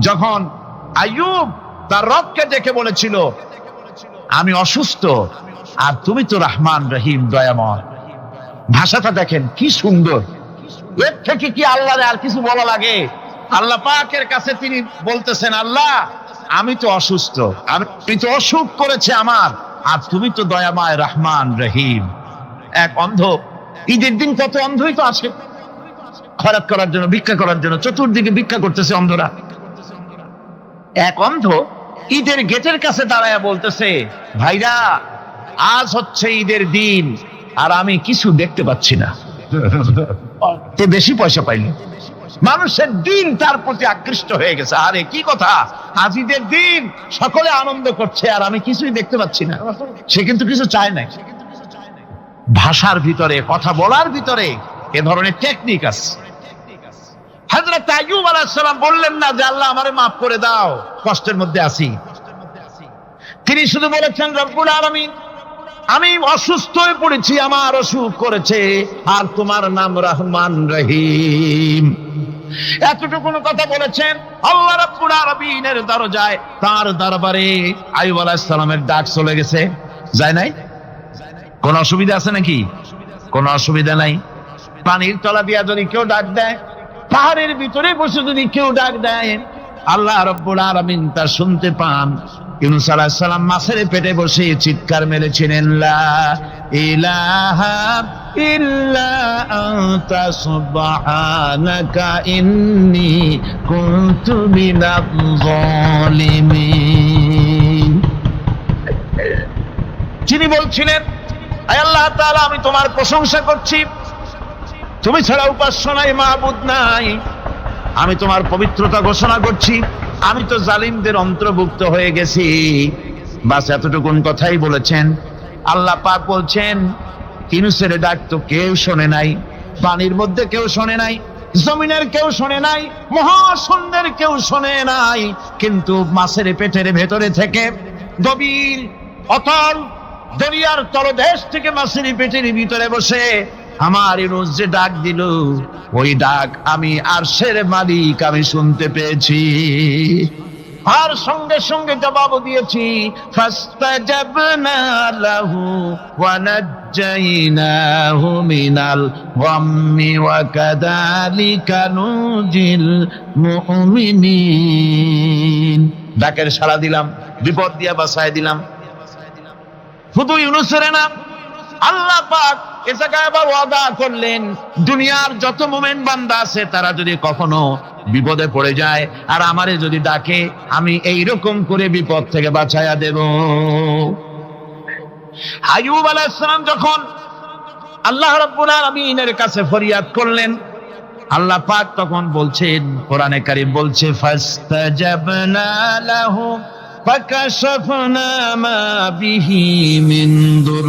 যখন আইয়ুব তার রবকে ডেকে বলেছিল আমি অসুস্থ আর তুমি তো রহমান রহিম দয়াময়। ভাষাটা দেখেন কি সুন্দর। এর থেকে কি আল্লাহর আর কিছু বলা লাগে? আল্লাহ পাকের কাছে তিনি বলতেছেন, আল্লাহ আমি তো অসুস্থ, আমি তো অসুখ করেছে আমার, আর তুমি তো দয়াময় রহমান রহিম। এক অন্ধ, ঈদের দিন কত অন্ধই তো আসে খয়রাত করার জন্য, ভিক্ষা করার জন্য, চতুর্দিকে ভিক্ষা করতেছে অন্ধরা। এক অন্ধ ঈদের গেটের কাছে দাঁড়ায়া বলতেছে, ভাইরা আজ হচ্ছে ঈদের দিন আর আমি কিছু দেখতে পাচ্ছি না। তে বেশি পয়সা পাইল, মানুষের দিন তার প্রতি আকৃষ্ট হয়ে গেছে। আরে কি কথা, আজ ঈদের দিন, সকলে আনন্দ করছে আর আমি কিছুই দেখতে পাচ্ছি না। সে কিন্তু কিছু চায় না। ভাষার ভিতরে, কথা বলার ভিতরে এ ধরনের টেকনিক আছে। হযরত আইয়ুব আলাইহিস সালাম বললেন না যে আল্লাহ আমারে মাফ করে দাও, কষ্টের মধ্যে আছি। তিনি শুধু বলেছেন, রব্বুল আলামিন আমি অসুস্থ হয়ে পড়েছি, আমার অসুখ করেছে, আর তোমার নাম রহমান রহিম। এতটুকু কথা বলেছেন। আল্লাহ রাব্বুল আলামিনের দরজায়, তার দরবারে আইয়ুব আলাইহিস সালামের ডাক চলে গেছে। যায় নাই? কোন অসুবিধা আছে নাকি? কোন অসুবিধা নাই। পানির তলা দিয়া যদি কেউ ডাক দেয়, পাহাড়ের ভিতরে বসে যদি কেউ ডাক দেয়, আল্লাহ রাব্বুল আলামিন তা শুনতে পান। ইউনূস আলাইহিস সালাম মাছের পেটে বসে চিৎকার মেরেছিলেন, লা ইলাহা ইল্লা আনতা সুবহানাকা ইন্নী কুনতু মিনাজ জালিমিন। যিনি বলছিলেন, আয় আল্লাহ তাআলা আমি তোমার প্রশংসা করছি, তুমি ছাড়া উপাস্য নাই, মাবুদ নাই। আমি তোমার পবিত্রতা ঘোষণা করছি, আমি তো জালিমদের অন্তর্ভুক্ত হয়ে গেছি। বাস এতটুকুন কথাই বলেছেন। আল্লাহ পাক বলছেন, ইউনূসের ডাক তো কেউ শোনে নাই, পানির মধ্যে কেউ শোনে নাই, জমিনের কেউ শোনে নাই, মহাশূন্যের কেউ শোনে নাই, কিন্তু মাছের পেটের ভেতরে থেকে, গভীর অতল দরিয়ার তলদেশ থেকে মাছের পেটের ভিতরে বসে আমার ইউনূস যে ডাক দিল, ওই ডাক আমি আরশের মালিক আমি শুনতে পেয়েছি, আর সঙ্গে সঙ্গে জবাব দিয়েছি। ফাস্তাজাবনা লাহু ওয়া নাজ্জাইনাহু মিনাল গাম্মি ওয়া কাযালিকা নুজিল মুমিনিন। ডাকের সাড়া দিলাম, বিপদ দিয়া বাঁচায় দিলাম। শুধু ইউনূসের না, আল্লাহ পাক এ জায়গায় আবার ওয়াদা করলেন, দুনিয়ার যত মুমিন বান্দা আছে তারা যদি কখনো বিপদে পড়ে যায় আর আমারে যদি ডাকে, আমি এইরকম করে বিপদ থেকে বাঁচায়া দেব। আইয়ুব আলাইহিস সালাম যখন আল্লাহ রাব্বুল আলামিনের কাছে ফরিয়াদ করলেন, আল্লাহ পাক তখন বলছেন, কোরআনে কারীম বলছে, ফাস্তাজাবনা লাহু فكشفنا ما به من ضر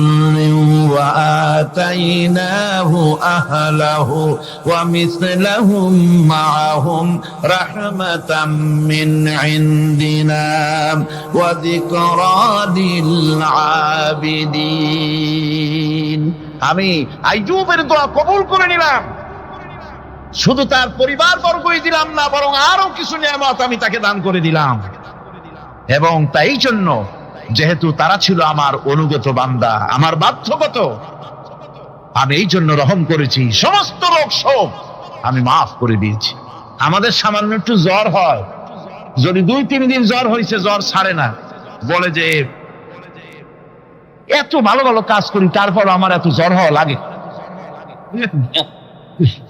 وآتيناه أهله ومثلهم معهم رحمة من عندنا وذكرى للعابدين। আমি আইয়ুবের দোয়া কবুল করে নিলাম, শুধু তার পরিবার বর্গই দিলাম না, বরং আরো কিছু নিয়ামত আমি তাকে দান করে দিলাম। এবং তাই জন্য, যেহেতু তারা ছিল আমার অনুগত বান্দা, আমার বাধ্যগত, আমি এই জন্য রহম করেছি, সমস্ত রোগ শোক আমি মাফ করে দিয়েছি। আমাদের সামান্য একটু জ্বর হয়, যদি 2-3 দিন জ্বর হয়েছে, জ্বর ছাড়ে না, বলে যে এত ভালো ভালো কাজ করি তারপর আমার এত জ্বর হওয়া লাগে,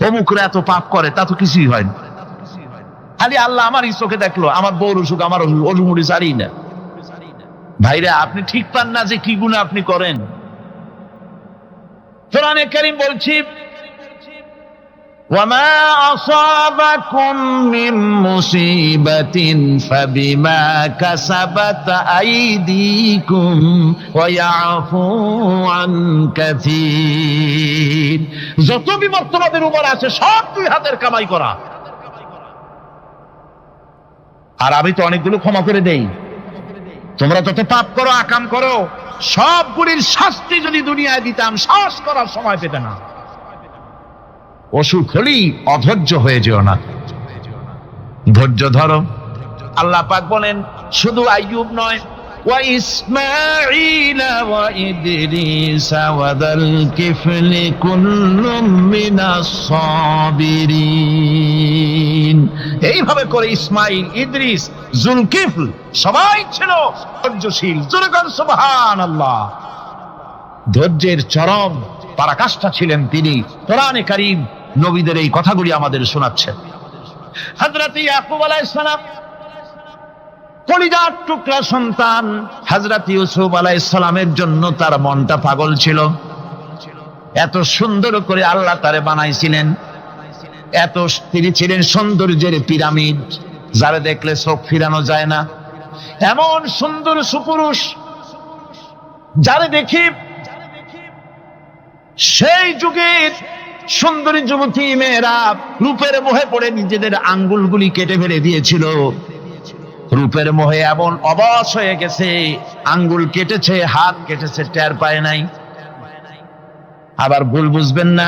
অমুকরা এত পাপ করে, তা তো কিছুই হয় না। খালি আল্লাহ আমার এই চোখে দেখলো, আমার বউর অসুখ, আমার অনুমুড়ি ছাড়ি না। ভাইরা, আপনি ঠিক পান না যে কি গুনাহ আপনি করেন। কোরআনে কারীম বলছি, ওয়ামা আসাবাকুম মিন মুসিবাতিন ফাবিমা কাসাবাত আইদিকুম ওয়া ইয়াফু আন কাসীর। যত বিপদ তোমাদের উপর আছে সব দুই হাতের কামাই করা, আর আমি তো অনেকগুলো ক্ষমা করে দেই। তোমরা যত পাপ করো, আকাম করো, সবগুলির শাস্তি যদি দুনিয়ায় দিতাম, শ্বাস করার সময় পেতে না। অসুখ হলেই অধৈর্য হয়ে যেও না, ধৈর্য ধরো। আল্লাহ পাক বলেন শুধু আইয়ুব নয়, ওয়া ইসমাঈল ওয়া ইদরিস ওয়া যাল কিফলি কুল্লুম মিনাস সাবিরিন। এইভাবে করে ইসমাঈল, ইদ্রিস, জুলকিফল সবাই ছিল ধৈর্যশীল। জোরে বলেন সুবহানাল্লাহ। ধৈর্যের চরম পরাকাষ্ঠা ছিলেন তিনি। কোরআনে কারীম নবীদের এই কথাগুলি আমাদের শোনাচ্ছেন। হযরত ইয়াকুব আলাইহিস সালাম কলিজার টুকরা সন্তান হযরত ইউসুফ আলাইহিস সালামের জন্য তার মনটা পাগল ছিল। এত সুন্দর করে আল্লাহ তারে বানাইছিলেন, এত তিনি ছিলেন সৌন্দর্যের পিরামিড, যারা দেখলে চোখ ফিরানো যায় না। এমন সুন্দর সুপুরুষ যারে দেখি সেই যুগের সুন্দরী যুবতী মেয়েরা রূপের মোহে পড়ে নিজেদের আঙ্গুলগুলি কেটে ফেলে দিয়েছিল। রূপের মোহে এমন অবশ হয়ে গেছে, আঙ্গুল কেটেছে, হাত কেটেছে, টের পায় নাই। আবার ভুল বুঝবেন না,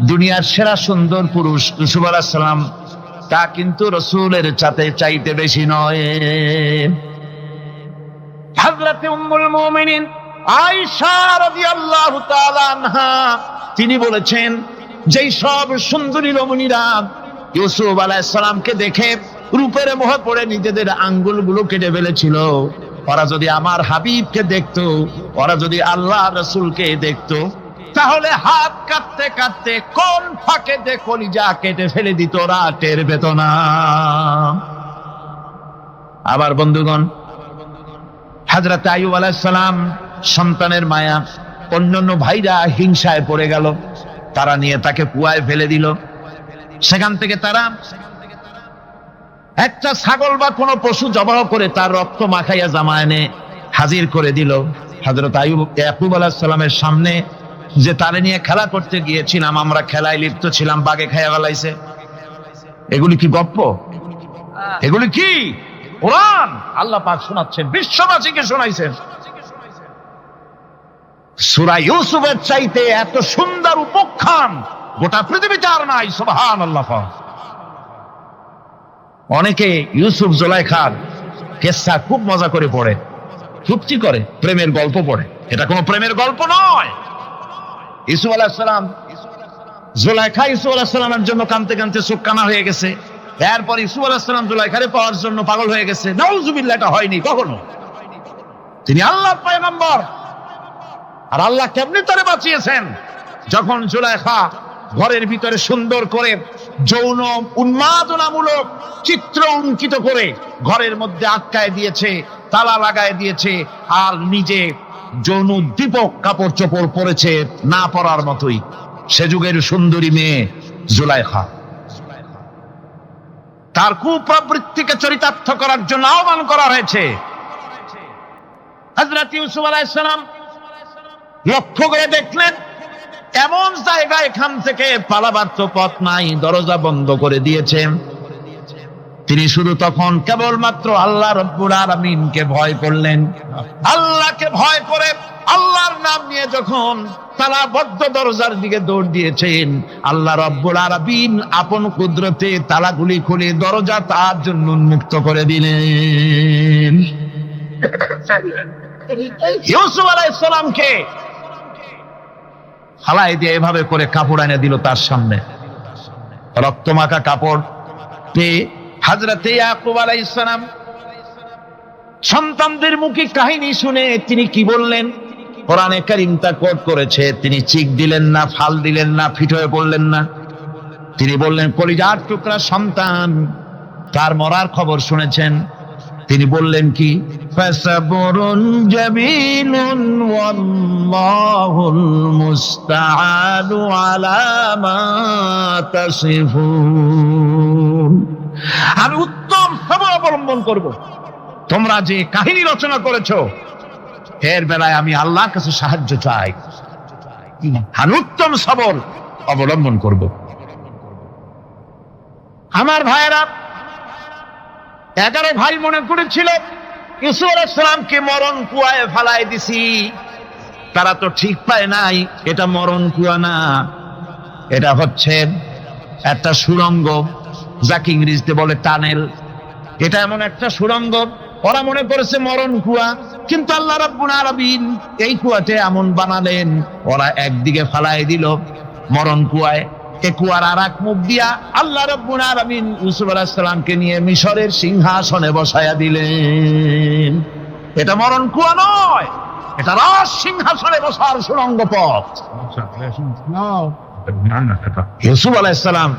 দুনিয়ার সেরা সুন্দর পুরুষ ইউসুফ আলাইহিস সালাম, তা কিন্তু রাসূলের চাইতে বেশি নয়। হযরত উম্মুল মুমিনিন আয়েশা রাদিয়াল্লাহু তাআলা আনহা তিনি বলেছেন, যেই সব সুন্দরী রমণীরা ইউসুফ আলাইহিস সালামকে দেখে রূপের মোহে পড়ে নিজেদের আঙ্গুলগুলো কেটে ফেলেছিল, ওরা যদি আমার হাবিবকে দেখতো, ওরা যদি আল্লাহ রাসূলকে দেখতো, তাহলে হাত কাটতে কাটতে কোন ফাঁকে দিয়ে কলিজা কেটে ফেলে দিত, ওরা টের পেত না। আবার বন্ধুগণ, হযরত আইয়ুব আলাইহিস সালাম সন্তানের মায়া, অন্যান্য ভাইরা হিংসায় পড়ে গেল, তারা নিয়ে তাকে কুয়ায় ফেলে দিল। সেখান থেকে তারা একটা ছাগল বা কোনো পশু জবাহ করে তার রক্ত মাখাইয়া জামা এনে হাজির করে দিল হযরত ইয়াকুব আলাইহিস সালামের সামনে, যে তারে নিয়ে খেলা করতে গিয়েছিলাম, আমরা খেলায় লিপ্ত ছিলাম, বাগে খাইয়া ফেলাইছে। এগুলি কি গপ্প? এগুলি কি কোরআন? আল্লাহ পাক শোনাচ্ছেন, বিশ্ববাসীকে শোনাইছেন। সূরা ইউসুফের চাইতে এত সুন্দর উপাখ্যান গোটা পৃথিবীতে আর নাই। সুবহানাল্লাহ। অনেকে ইউসুফ জুলাইখার কিসসা খুব মজা করে পড়ে, ফুর্তি করে, প্রেমের গল্প পড়ে। এটা কোনো প্রেমের গল্প নয়। ইউসুফ আলাইহিস সালাম, জুলাইখা ইউসুফ আলাইহিস সালামের জন্য কাঁদতে কাঁদতে চোখ কানা হয়ে গেছে। এরপর ইউসুফ আলাইহিস সালাম জুলাইখারে পাওয়ার জন্য পাগল হয়ে গেছে। নাউজুবিল্লাহ, এটা হয়নি কখনো। তিনি আল্লাহর পয়গম্বর, আর আল্লাহ কেমনে তারে বাঁচিয়েছেন? যখন জুলাইখা ঘরের ভিতরে সুন্দর করে যৌন উন্মাদনামূলক চিত্র অঙ্কিত করে ঘরের মধ্যে আটকায় দিয়েছে, তালা লাগায় দিয়েছে, আর নিজে যৌন উদ্দীপক কাপড় চোপড় পরেছে না পরার মতোই। সে যুগের সুন্দরী মেয়ে জুলাইখা, তার কুপ্রবৃত্তিকে চরিতার্থ করার জন্য আহ্বান করা হয়েছে। হযরত ইউসুফ আলাইহিস সালাম লক্ষ্য করে দেখলেন এমন জায়গা, এখান থেকে পালাবার তো পথ নাই, দরজা বন্ধ করে দিয়েছেন। তিনি শুধু তখন কেবলমাত্র আল্লাহ রাব্বুল আলামিনকে ভয় করলেন। আল্লাহকে ভয় করে আল্লাহর নাম নিয়ে যখন তালাবদ্ধ দরজার দিকে দৌড় দিয়েছেন, আল্লাহ রাব্বুল আলামিন আপন কুদরতে তালাগুলি খুলে দরজা তার জন্য উন্মুক্ত করে দিলেন। ইউসুফ আলাইহিস সালামকে ফালাই দিয়ে এভাবে করে কাপড় এনে দিল তার সামনে, রক্তমাখা কাপড় পেয়ে হযরত ইয়াকুব আলাইহিস সালাম সন্তানদের মুখে কাহিনী শুনে তিনি কি বললেন? কোরআনে কারীম তা কোট করেছে। তিনি চিক দিলেন না, ফাল দিলেন না, ফিট হয়ে পড়লেন না। তিনি বললেন, কলিজার টুকরা সন্তান, তার মরার খবর শুনেছেন। তিনি বললেন কি? ফাসাবরুন জামিলুন ওয়াল্লাহুল মুস্তাআনু আলা মা তাসিফুন। আমি উত্তম সবর অবলম্বন করব। তোমরা যে কাহিনী রচনা করেছো এর বেলায় আমি আল্লাহর কাছে সাহায্য চাই। আমি উত্তম সবর অবলম্বন করব। আমার ভাইয়েরা, 11 ভাই মনে করেছিল ইউসুফ আলাইহিস সালামকে মরণ কুয়ায় ফেলায় দিছি। তারা তো ঠিক পায় নাই এটা মরণ কুয়া না, এটা হচ্ছে একটা সুড়ঙ্গ, যাকে ইংরেজিতে বলে টানেল। এটা এমন একটা সুড়ঙ্গ, ওরা মনে করেছে মরণ কুয়া, কিন্তু আল্লাহ রাব্বুল আলামিন এই কুয়াতে এমন বানালেন, ওরা একদিকে ফালাই দিল মরণ কুয়ায়, এ কুয়ার আর এক মুখ দিয়া আল্লাহ রাব্বুল আলামিন ইউসুফ আলাইহিস সালামকে নিয়ে মিশরের সিংহাসনে বসায়া দিলেন। এটা মরণ কুয়া নয়, এটা রাজ সিংহাসনে বসার সুড়ঙ্গ পথ। ইউসুফ আলাইহিস সালাম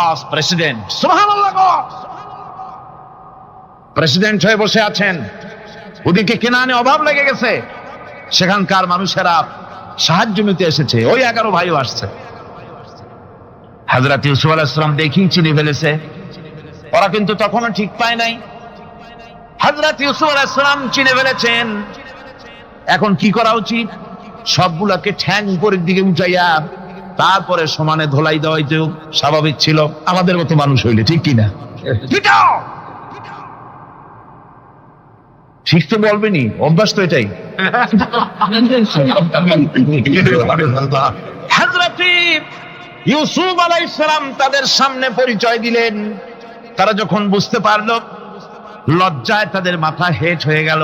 আজ প্রেসিডেন্ট, সুবহানাল্লাহ, প্রেসিডেন্ট হয়ে বসে আছেন। ওদিকে কেনানে অভাব লেগে গেছে, সেখানকার মানুষেরা সাহায্য নিতে এসেছে, ওই 11 ভাইও আসছে। হযরত ইউসুফ আলাইহিস সালাম দেখি চিনে ফেলেছে, ওরা কিন্তু তখনও ঠিক পায় নাই। হযরত ইউসুফ আলাইহিস সালাম চিনে ফেলেছেন, এখন কি করা উচিত? সবগুলোকে ঠ্যাং উপরের দিকে উঠাইয়া তারপরে সমানে ধোলাই দেওয়াই তো স্বাভাবিক ছিল, আমাদের মতো মানুষ হইলে, ঠিক কিনা? ঠিক তো বলবেনি, অভ্যাস তো এটাই। হযরত ইউসুফ আলাইহিস সালাম তাদের সামনে পরিচয় দিলেন। তারা যখন বুঝতে পারল, লজ্জায় তাদের মাথা হেট হয়ে গেল।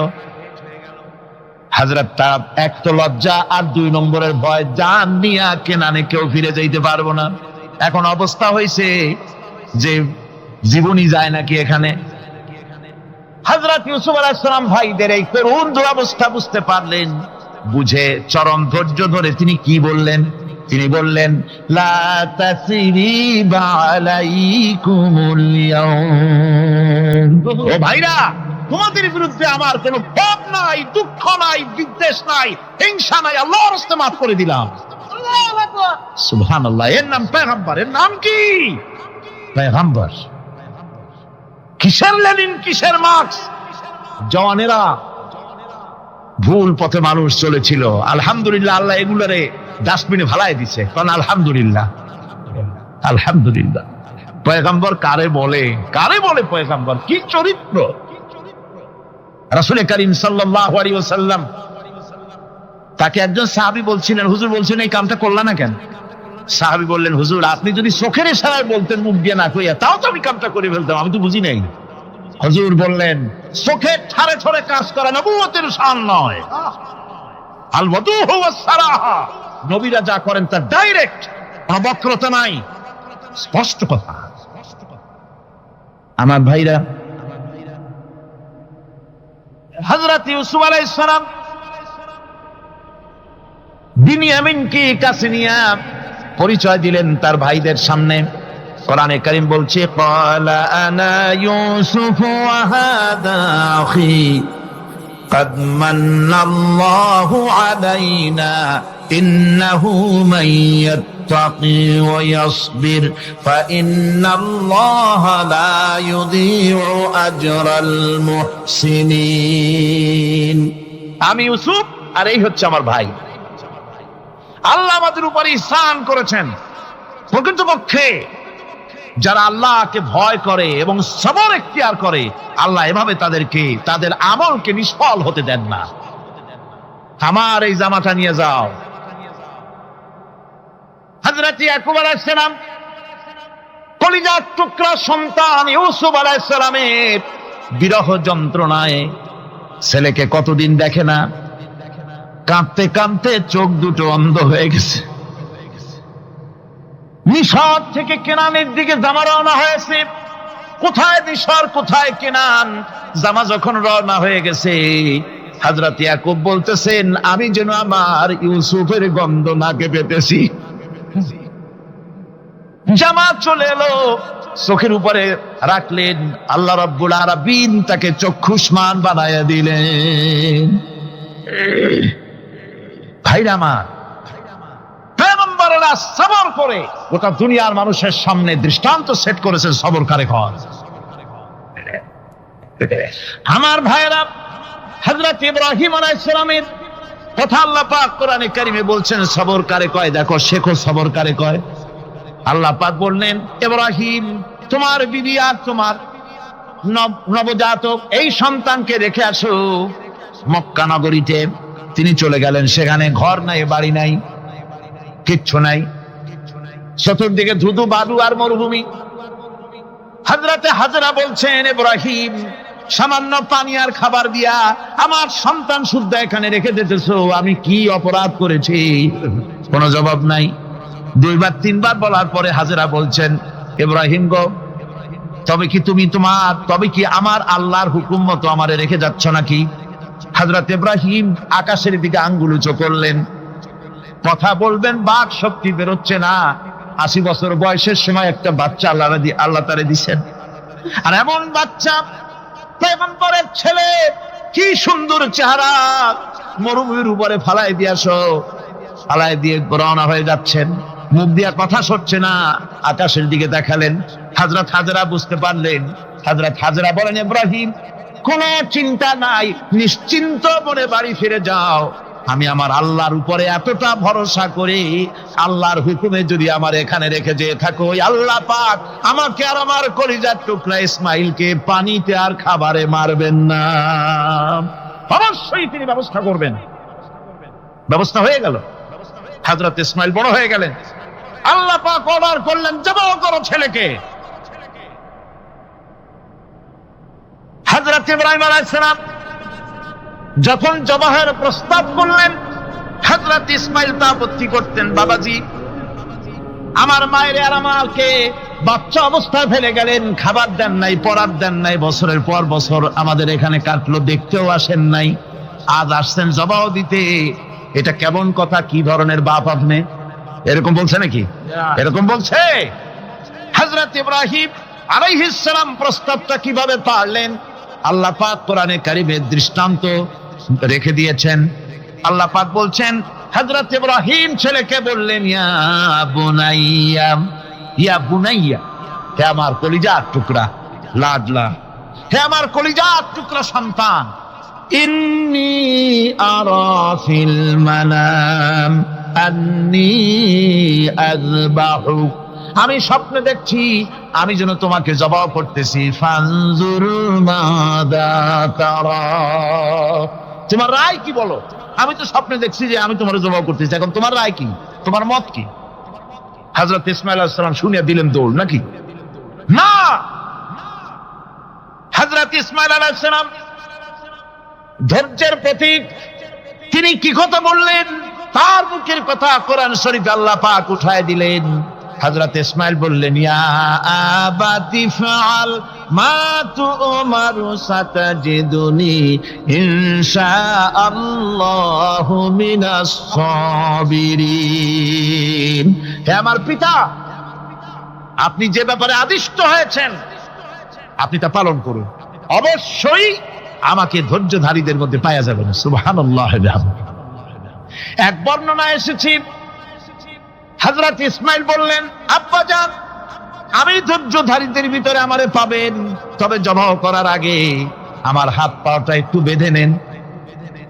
হযরত তার এক তো লজ্জা, আর 2 নম্বরের ভয়, জান নিয়া কেনানে কেউ ফিরে যাইতে পারবো না। এখন অবস্থা হয়েছে যে জীবনই যায় নাকি এখানে। হযরত ইউসুফ আলাইহিস সালাম ভাইদের এই করুণ দুরবস্থা বুঝতে পারলেন, বুঝে চরম ধৈর্য ধরে তিনি কি বললেন? তিনি বললেন, লা তাসরিবা আলাইকুমুল ইয়াউম। ও ভাইরা, তোমাদের বিরুদ্ধে আমার কোনো পাপ নাই, দুঃখ নাই, বিদ্বেষ নাই, হিংসা নাই, আল্লাহর রাস্তায় মাফ করে দিলাম। আল্লাহু আকবার, সুবহানাল্লাহ। এর নাম পয়গম্বর। এর নাম কি? পয়গম্বর। কিসের লেনিন, কিসের মার্কস? জওয়ানেরা, ভুল পথে মানুষ চলেছিল, আলহামদুলিল্লাহ আল্লাহ এগুলারে ডাস্টবিনে ফালাই দিছে। কারণ আলহামদুলিল্লাহ, আলহামদুলিল্লাহ। পয়গম্বর কারে বলে? কারে বলে পয়গম্বর? কি চরিত্র! রাসূল করিম সাল্লাল্লাহু আলাইহি ওয়াসাল্লাম, তাকে একজন সাহাবী বলছিলেন, হুজুর বলছেন এই কামটা করলা না কেন? সাহাবী বললেন, হুজুর আপনি যদি চোখের ইশারায় বলতেন মুখ দিয়ে না কইয়া, তাও তো আমি কামটা করে ফেলতাম, আমি তো বুঝি নাই। হুজুর বললেন, চোখের ঠারে ঠারে কাজ করা নবুয়তের শান নয়। আল ওয়াদুহু ওয়াস সারাহা, নবীরা যা করেন তা ডাইরেক্ট, কোনো বক্রতা নাই, স্পষ্ট কথা। আমার ভাইরা, হযরত ইউসুফ আলাইহিস সালাম বিনিয়ামিনকে কাছে নিয়ে পরিচয় দিলেন তার ভাইদের সামনে। কোরআনে কারীম বলছে, ক্বালা আনা ইউসুফ ওয়া হাদা আখি قد من الله علينا إنه من يتقي ويصبر فإن الله لا يضيع أجر المحسنين। আমি ইউসুফ, আর এই হচ্ছে আমার ভাই। আল্লাহ আমাদের উপর ইহসান করেছেন। প্রকৃতপক্ষে যারা আল্লাহকে ভয় করে এবং সবর এখতিয়ার করে, আল্লাহ এভাবে তাদেরকে, তাদের আমলকে নিষ্ফল হতে দেন না। আমার এই জামাটা নিয়ে যাও। হযরত ইয়াকুব আলাইহিস সালাম, কলিজার টুকরা সন্তান ইউসুফ আলাইহিস সালামের বিরহ যন্ত্রণায় ছেলেকে কতদিন দেখে না, কাঁদতে কাঁদতে চোখ দুটো অন্ধ হয়ে গেছে। মিশর থেকে কেনানের দিকে জামা রওনা হয়েছে। কোথায় মিশর, কোথায় কেনান? জামা যখন রওনা হয়ে গেছে, হযরত ইয়াকুব বলতেছেন, আমি যেন আমার ইউসুফের গন্ধ নাকে পেতেছি। জামা চলে এলো, চোখের উপরে রাখলেন, আল্লাহ রাব্বুল আলামিন তাকে চক্ষুষ্মান বানায়া দিলেন। ভাইরা আমার, পয়গম্বরেরা সবর করে গোটা দুনিয়ার মানুষের সামনে দৃষ্টান্ত সেট করেছেন সবরকারী হন। আমার ভাইরা, হযরত ইব্রাহিম আলাইহিস সালামের কথা আল্লাহ পাক কোরআনে কারিমে বলছেন সবরকারী কয়, দেখো শেখো সবরকারী কয়। আল্লাহ পাক বললেন, ইব্রাহিম তোমার বিবি আর তোমার নবজাতক এই সন্তানকে রেখে আসো মক্কা নগরীতে। তিনি চলে গেলেন, সেখানে ঘর নাই, বাড়ি নাই, কিচ্ছু নাই, চতুর্দিকে ধুধু বালু আর মরুভূমি। হযরতে হাজরা বলছেন, ইব্রাহিম সামান্য পানি আর খাবার দিয়া আমার সন্তান শুদ্ধ এখানে রেখে দিতেছো, আমি কি অপরাধ করেছি? কোনো জবাব নাই। দুইবার তিনবার বলার পরে হাজরা বলছেন, ইব্রাহিম গো, তবে কি আমার আল্লাহর হুকুম মতো আমারে রেখে যাচ্ছ নাকি? হযরত ইব্রাহিম আকাশের দিকে আঙ্গুল উঁচু করলেন। কথা বলবেন, বাক শক্তি বেরোচ্ছে না। 80 বছর বয়সের সময় একটা বাচ্চা আল্লাহ তারে দিচ্ছেন। আর এমন বাচ্চা, পয়গম্বরের ছেলে, কি সুন্দর চেহারা, মরুভূমির উপরে ফালাই দিয়ে রওনা হয়ে যাচ্ছেন। মুখ দিয়া কথা সরছে না, আকাশের দিকে দেখালেন। হযরত হাজরা বুঝতে পারলেন। হযরত হাজরা বলেন, ইব্রাহিম কোনো চিন্তা নাই, নিশ্চিন্ত মনে বাড়ি ফিরে যাও। আমি আমার আল্লাহর উপরে এতটা ভরসা করি, আল্লাহর হুকুমে যদি আমার এখানে রেখে যেয়ে থাকো, আল্লাহ পাক আমাকে আর আমার কলিজার টুকরা ইসমাইলকে পানিতে আর খাবারে মারবেন না, অবশ্যই তিনি ব্যবস্থা করবেন। ব্যবস্থা হয়ে গেল। হযরত ইসমাইল বড় হয়ে গেলেন। আল্লাহ পাক অর্ডার করলেন, জবাহ করো ছেলেকে। হযরত ইব্রাহিম আলাইহিস সালাম যখন জবাহের প্রস্তাব করলেন, হযরত ইসমাইল তা আপত্তি করতেন, বাবাজি আমার মায়ের আর আমাকে বাচ্চা অবস্থায় ফেলে গেলেন, খাবার দেন নাই, পরার দেন নাই, বছরের পর বছর আমাদের এখানে কাটলো, দেখতেও আসেন নাই, আজ আসছেন জবাহ দিতে, এটা কেমন কথা? কি ধরনের বাপ আপনি? এরকম বলছে নাকি? এরকম বলছে। হযরত ইব্রাহিম আলাইহিস সালাম প্রস্তাবটা কিভাবে পারলেন? আল্লাহ পাক কোরআনে কারিমে দৃষ্টান্ত রেখে দিয়েছেন। আল্লাহ পাক বলছেন, হযরত ইব্রাহিম ছেলেকে বললেন, ইয়া বুনাইয়া, ইয়া বুনাইয়া, হে আমার কলিজার টুকরা লাডলা, হে আমার কলিজার টুকরা সন্তান, ইন্নী আরা ফিল মানাম আন্নী আযবাহু, আমি স্বপ্নে দেখছি আমি যেন তোমাকে জবাহ করতেছি, ফানজুর মাযা তারা, তোমার রায় কি বলো? আমি তো স্বপ্নে দেখছি যে আমি তোমার জবাহ করতেছি, এখন তোমার রায় কি, তোমার মত কি? হযরত ইসমাঈল আলাইহিস সালাম শুনিয়া দিলেন দৌড়, নাকি? না, হযরত ইসমাঈল আলাইহিস সালাম ধৈর্যের প্রতীক, তিনি কি কথা বললেন? তার মুখের কথা কোরআন শরীফে আল্লাহ পাক উঠায় দিলেন। হযরত ইসমাঈল বললেন, ইয়া আবাতি ফাআল মা তু'মারু সাতাজিদুনি ইনশাআল্লাহু মিনাস সাবিরিন, হে আমার পিতা, আপনি যে ব্যাপারে আদিষ্ট হয়েছেন আপনি তা পালন করুন, অবশ্যই আমাকে ধৈর্যধারীদের মধ্যে পাওয়া যাবে না। সুবহানাল্লাহ। এক বর্ণনা এসেছে, হযরত ইসমাঈল বললেন, আব্বাজান আমি ধৈর্যধারীদের ভিতরে আমারে পাবেন, তবে জবাহ করার আগে আমার হাত পাটা একটু বেঁধে নেন,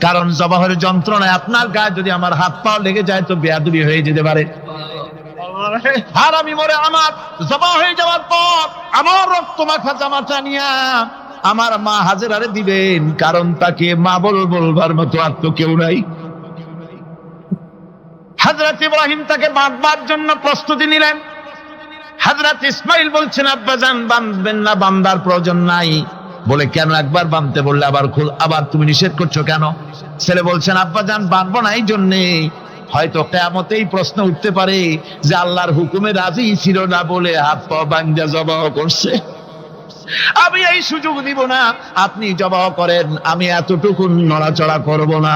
কারণ জবাহের যন্ত্রণায় আপনার গায়ে যদি আমার হাত পা লেগে যায় তো বেয়াদবি হয়ে যেতে পারে। আর আমি মরে আমার জবাহ হয়ে যাওয়ার পর আমার রক্ত মাখা জামাটা নিয়া আমার মা হাজেরারে দিবেন, কারণ তাকে মা বলবার মতো আর তো কেউ নাই। হযরত ইব্রাহিম তাকে বাঁধবার জন্য প্রস্তুতি নিলেন। হযরত ইসমাঈল বলছেন, আব্বাজান বাঁধবেন না, বাঁধার প্রয়োজন নাই। বলে, কেন? একবার বাঁধতে বললে আবার তুমি নিষেধ করছো কেন? ছেলে বলছেন, আব্বাজান বাঁধবো না এই জন্যে, হয়তো কিয়ামতেই প্রশ্ন উঠতে পারে যে আল্লাহর হুকুমে রাজি ছিল না বলে হাত পা বাঁধা জবাহ করছে, আমি এই সুযোগ দিব না, আপনি জবাহ করেন, আমি এতটুকু নড়াচড়া করব না।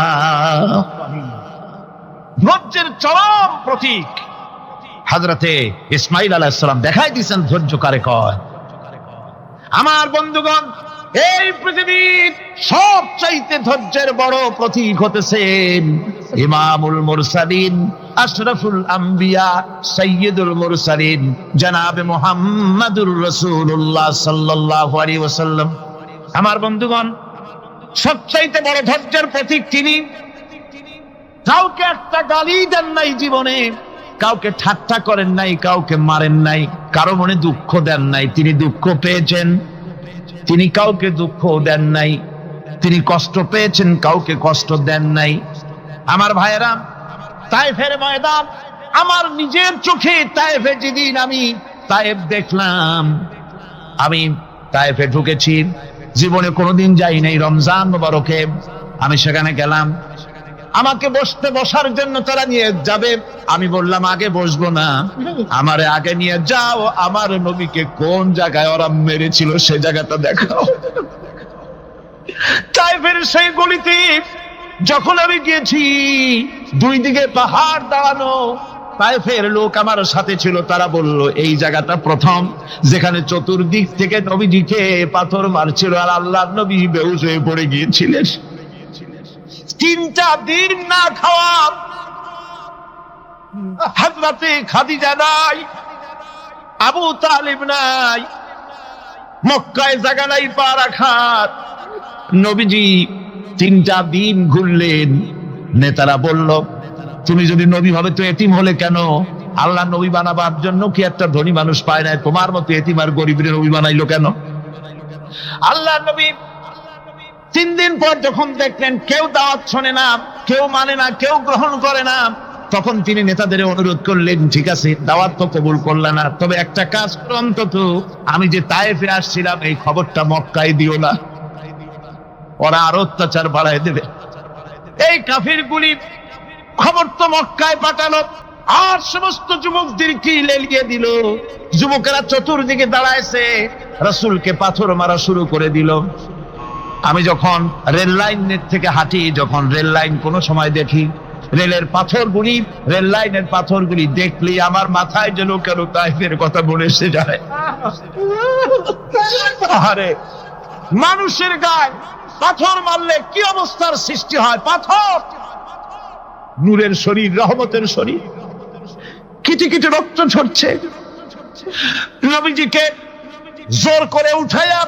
ধৈর্যের চরম প্রতীক হযরতে ইসমাঈল আলাইহিস সালাম দেখাই দিয়েছেন ধৈর্য কারে কয়। আমার বন্ধুগণ, এই পৃথিবীর সবচাইতে ধৈর্যের বড় প্রতীক হতেছেন ইমামুল মুরসালিন, আশরাফুল আম্বিয়া, সাইয়্যিদুল মুরসালিন, জনাবে মুহাম্মাদুর রাসূলুল্লাহ সাল্লাল্লাহু আলাইহি ওয়াসাল্লাম। আমার বন্ধুগণ, সবচাইতে বড় ধৈর্যের প্রতীক তিনি। কাউকে একটা গালি দেন নাই জীবনে, কাউকে ঠাট্টা করেন নাই, কাউকে মারেন নাই, কারো মনে দুঃখ দেন নাই। তিনি দুঃখ পেয়েছেন, তিনি কাউকে দুঃখ দেন নাই। তিনি কষ্ট পেয়েছেন, কাউকে কষ্ট দেন নাই। আমার ভাইয়েরা, তায়েফের ময়দান, আমার নিজের চোখে তায়েফে যেদিন আমি তায়েফ দেখলাম, আমি তায়েফে ঢুকেছি, জীবনে কোনোদিন যাই নাই, রমজান মোবারকে আমি সেখানে গেলাম। আমাকে বসার জন্য তারা নিয়ে যাবে, আমি বললাম আগে বসবো না, আমারে আগে নিয়ে যাও, আমার নবীকে কোন জায়গায় ওরা মেরেছিল সে জায়গাটা দেখাও। তায়েফের সেই গলিতে যখন আমি গিয়েছি, দুই দিকে পাহাড় দাঁড়ানো, তায়েফের লোক আমার সাথে ছিল, তারা বলল এই জায়গাটা প্রথম যেখানে চতুর্দিক থেকে নবীজিকে পাথর মারছিল আর আল্লাহর নবী বেহুশ হয়ে পড়ে গিয়েছিলেন। 3টা দিন না খাওয়া, হযরতে খাদিজা নাই, আবু তালিব নাই, মক্কায় জায়গা নাই পা রাখার। নবীজি 3টা দিন ঘুরলেন। নেতারা বলল তুমি যদি নবী হবে তো এতিম হলে কেন? আল্লাহ নবী বানাবার জন্য কি একটা ধনী মানুষ পায় না? তোমার মতো এতিম আর গরিবের নবী বানাইলো কেন? আল্লাহ নবী 3 দিন পর যখন দেখলেন কেউ দাওয়াত শোনে না, কেউ মানে না, কেউ গ্রহণ করে না, তখন তিনি নেতাদের অনুরোধ করলেন ঠিক আছে দাওয়াত তো কবুল করলে না, তবে একটা কাজ করো, অন্তত আমি যে তায়েফে আসছিলাম এই খবরটা মক্কায় দিও না, ওরা আরো অত্যাচার বাড়ায় দেবে। এই কাফিরগুলি খবর তো মক্কায় পাঠালো আর সমস্ত যুবকদেরকে লেলিয়ে দিল। যুবকেরা চতুর্দিকে দাঁড়াইছে, রাসূলকে পাথর মারা শুরু করে দিল। আমি যখন রেল লাইনের থেকে হাঁটি, যখন রেল লাইন কোনো সময় দেখি, রেলের পাথরগুলি, রেল লাইনের পাথরগুলি দেখলি আমার মাথায় যেন কেন তায়েফের কথা মনে এসে যায়। আরে মানুষের গায়ে পাথর মারলে কি অবস্থার সৃষ্টি হয়? পাথর নূরের শরীর, রহমতের শরীর, কিটি কিটি রক্ত ঝরছে। নবীজিকে জোর করে উঠাইয়া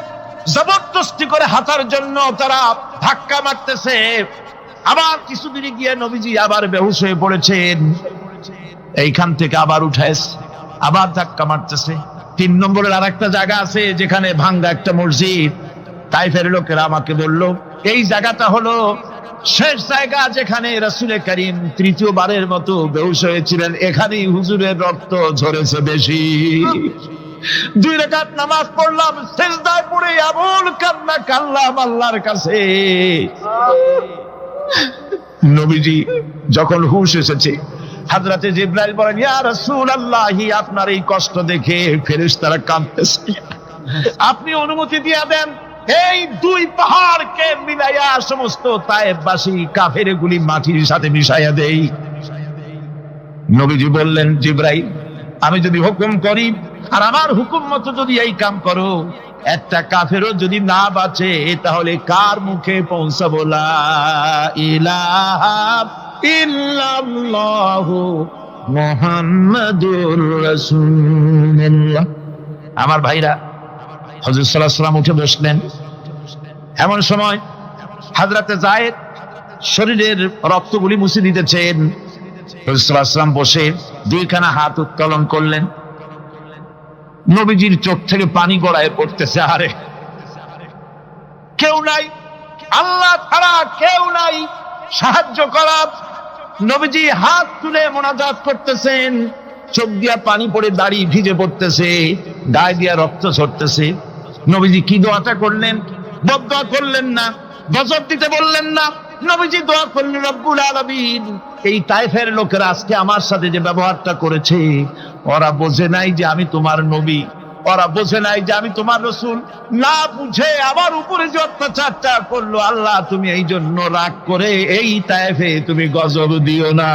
জবরদস্তি করে হাঁটার জন্য তারা ধাক্কা মারতেছে। আবার কিছুদিন গিয়ে নবীজি আবার বেহুশ হয়ে পড়েছেন, এইখান থেকে আবার উঠাইছে, আবার ধাক্কা মারতেছে। 3 নম্বরের আরেকটা জায়গা আছে যেখানে ভাঙ্গা একটা মসজিদ। তায়েফের লোকেরা আমাকে বলল এই জায়গাটা হলো শেষ জায়গা যেখানে রাসূল করিম 3য়বারের মতো বেহুশ হয়েছিলেন, এখানেই হুজুরের রক্ত ঝরেছে বেশি। 2 রাকাত নামাজ পড়লাম, সিজদায় পড়ে এমন কান্না কাঁদলাম আল্লাহর কাছে। নবীজি যখন হুঁশ এসেছে, হযরতে জিবরাইল বলেন ইয়া রাসূলুল্লাহ, আপনার এই কষ্ট দেখে ফেরেশতারা কাঁদতেছে, আপনি অনুমতি দিয়ে দেন এই 2 পাহাড়কে মিলাইয়া সমস্ত তায়েফবাসী কাফেরগুলি মাটির সাথে মিশাইয়া দেই। নবীজি বললেন জিবরাইল, আমি যদি হুকুম করি আর আমার হুকুম মতো যদি এই কাম করো, একটা কাফেরও যদি না বাঁচে তাহলে কার মুখে পৌঁছাবো লা ইলাহা ইল্লাল্লাহু মুহাম্মাদুর রাসূলুল্লাহ। আমার ভাইরা, হযরত সাল্লাল্লাহু আলাইহি ওয়াসাল্লাম উঠে বসলেন। এমন সময় হযরতে যায়েদ শরীরের রক্তগুলি মুছে দিতেছেন। হযরত সাল্লাল্লাহু আলাইহি ওয়াসাল্লাম বসে 2খানা হাত উত্তোলন করলেন। নবীজির চোখ থেকে পানি গড়ায় পড়তেছে। আরে কেউ নাই, আল্লাহ ছাড়া কেউ নাই সাহায্য করার। নবীজি হাত তুলে মোনাজাত করতেছেন, চোখ দিয়া পানি পড়ে দাড়ি ভিজে পড়তেছে, গায়ে দিয়া রক্ত ঝরতেছে। নবীজি কি দোয়াটা করলেন? বদদোয়া করলেন না, গজব দিতে বললেন না। নবীজি দোয়া করলেন রব্বুল আলামিন, এই তায়েফের লোকেরা আজকে আমার সাথে যে ব্যবহারটা করেছে, ওরা বোঝে নাই যে আমি তোমার নবী, ওরা বোঝে নাই যে আমি তোমার রাসূল, না বুঝে আমার উপরে যে অত্যাচারটা করলো, আল্লাহ তুমি এই জন্য রাগ করে এই তায়েফে তুমি গজব দিও না।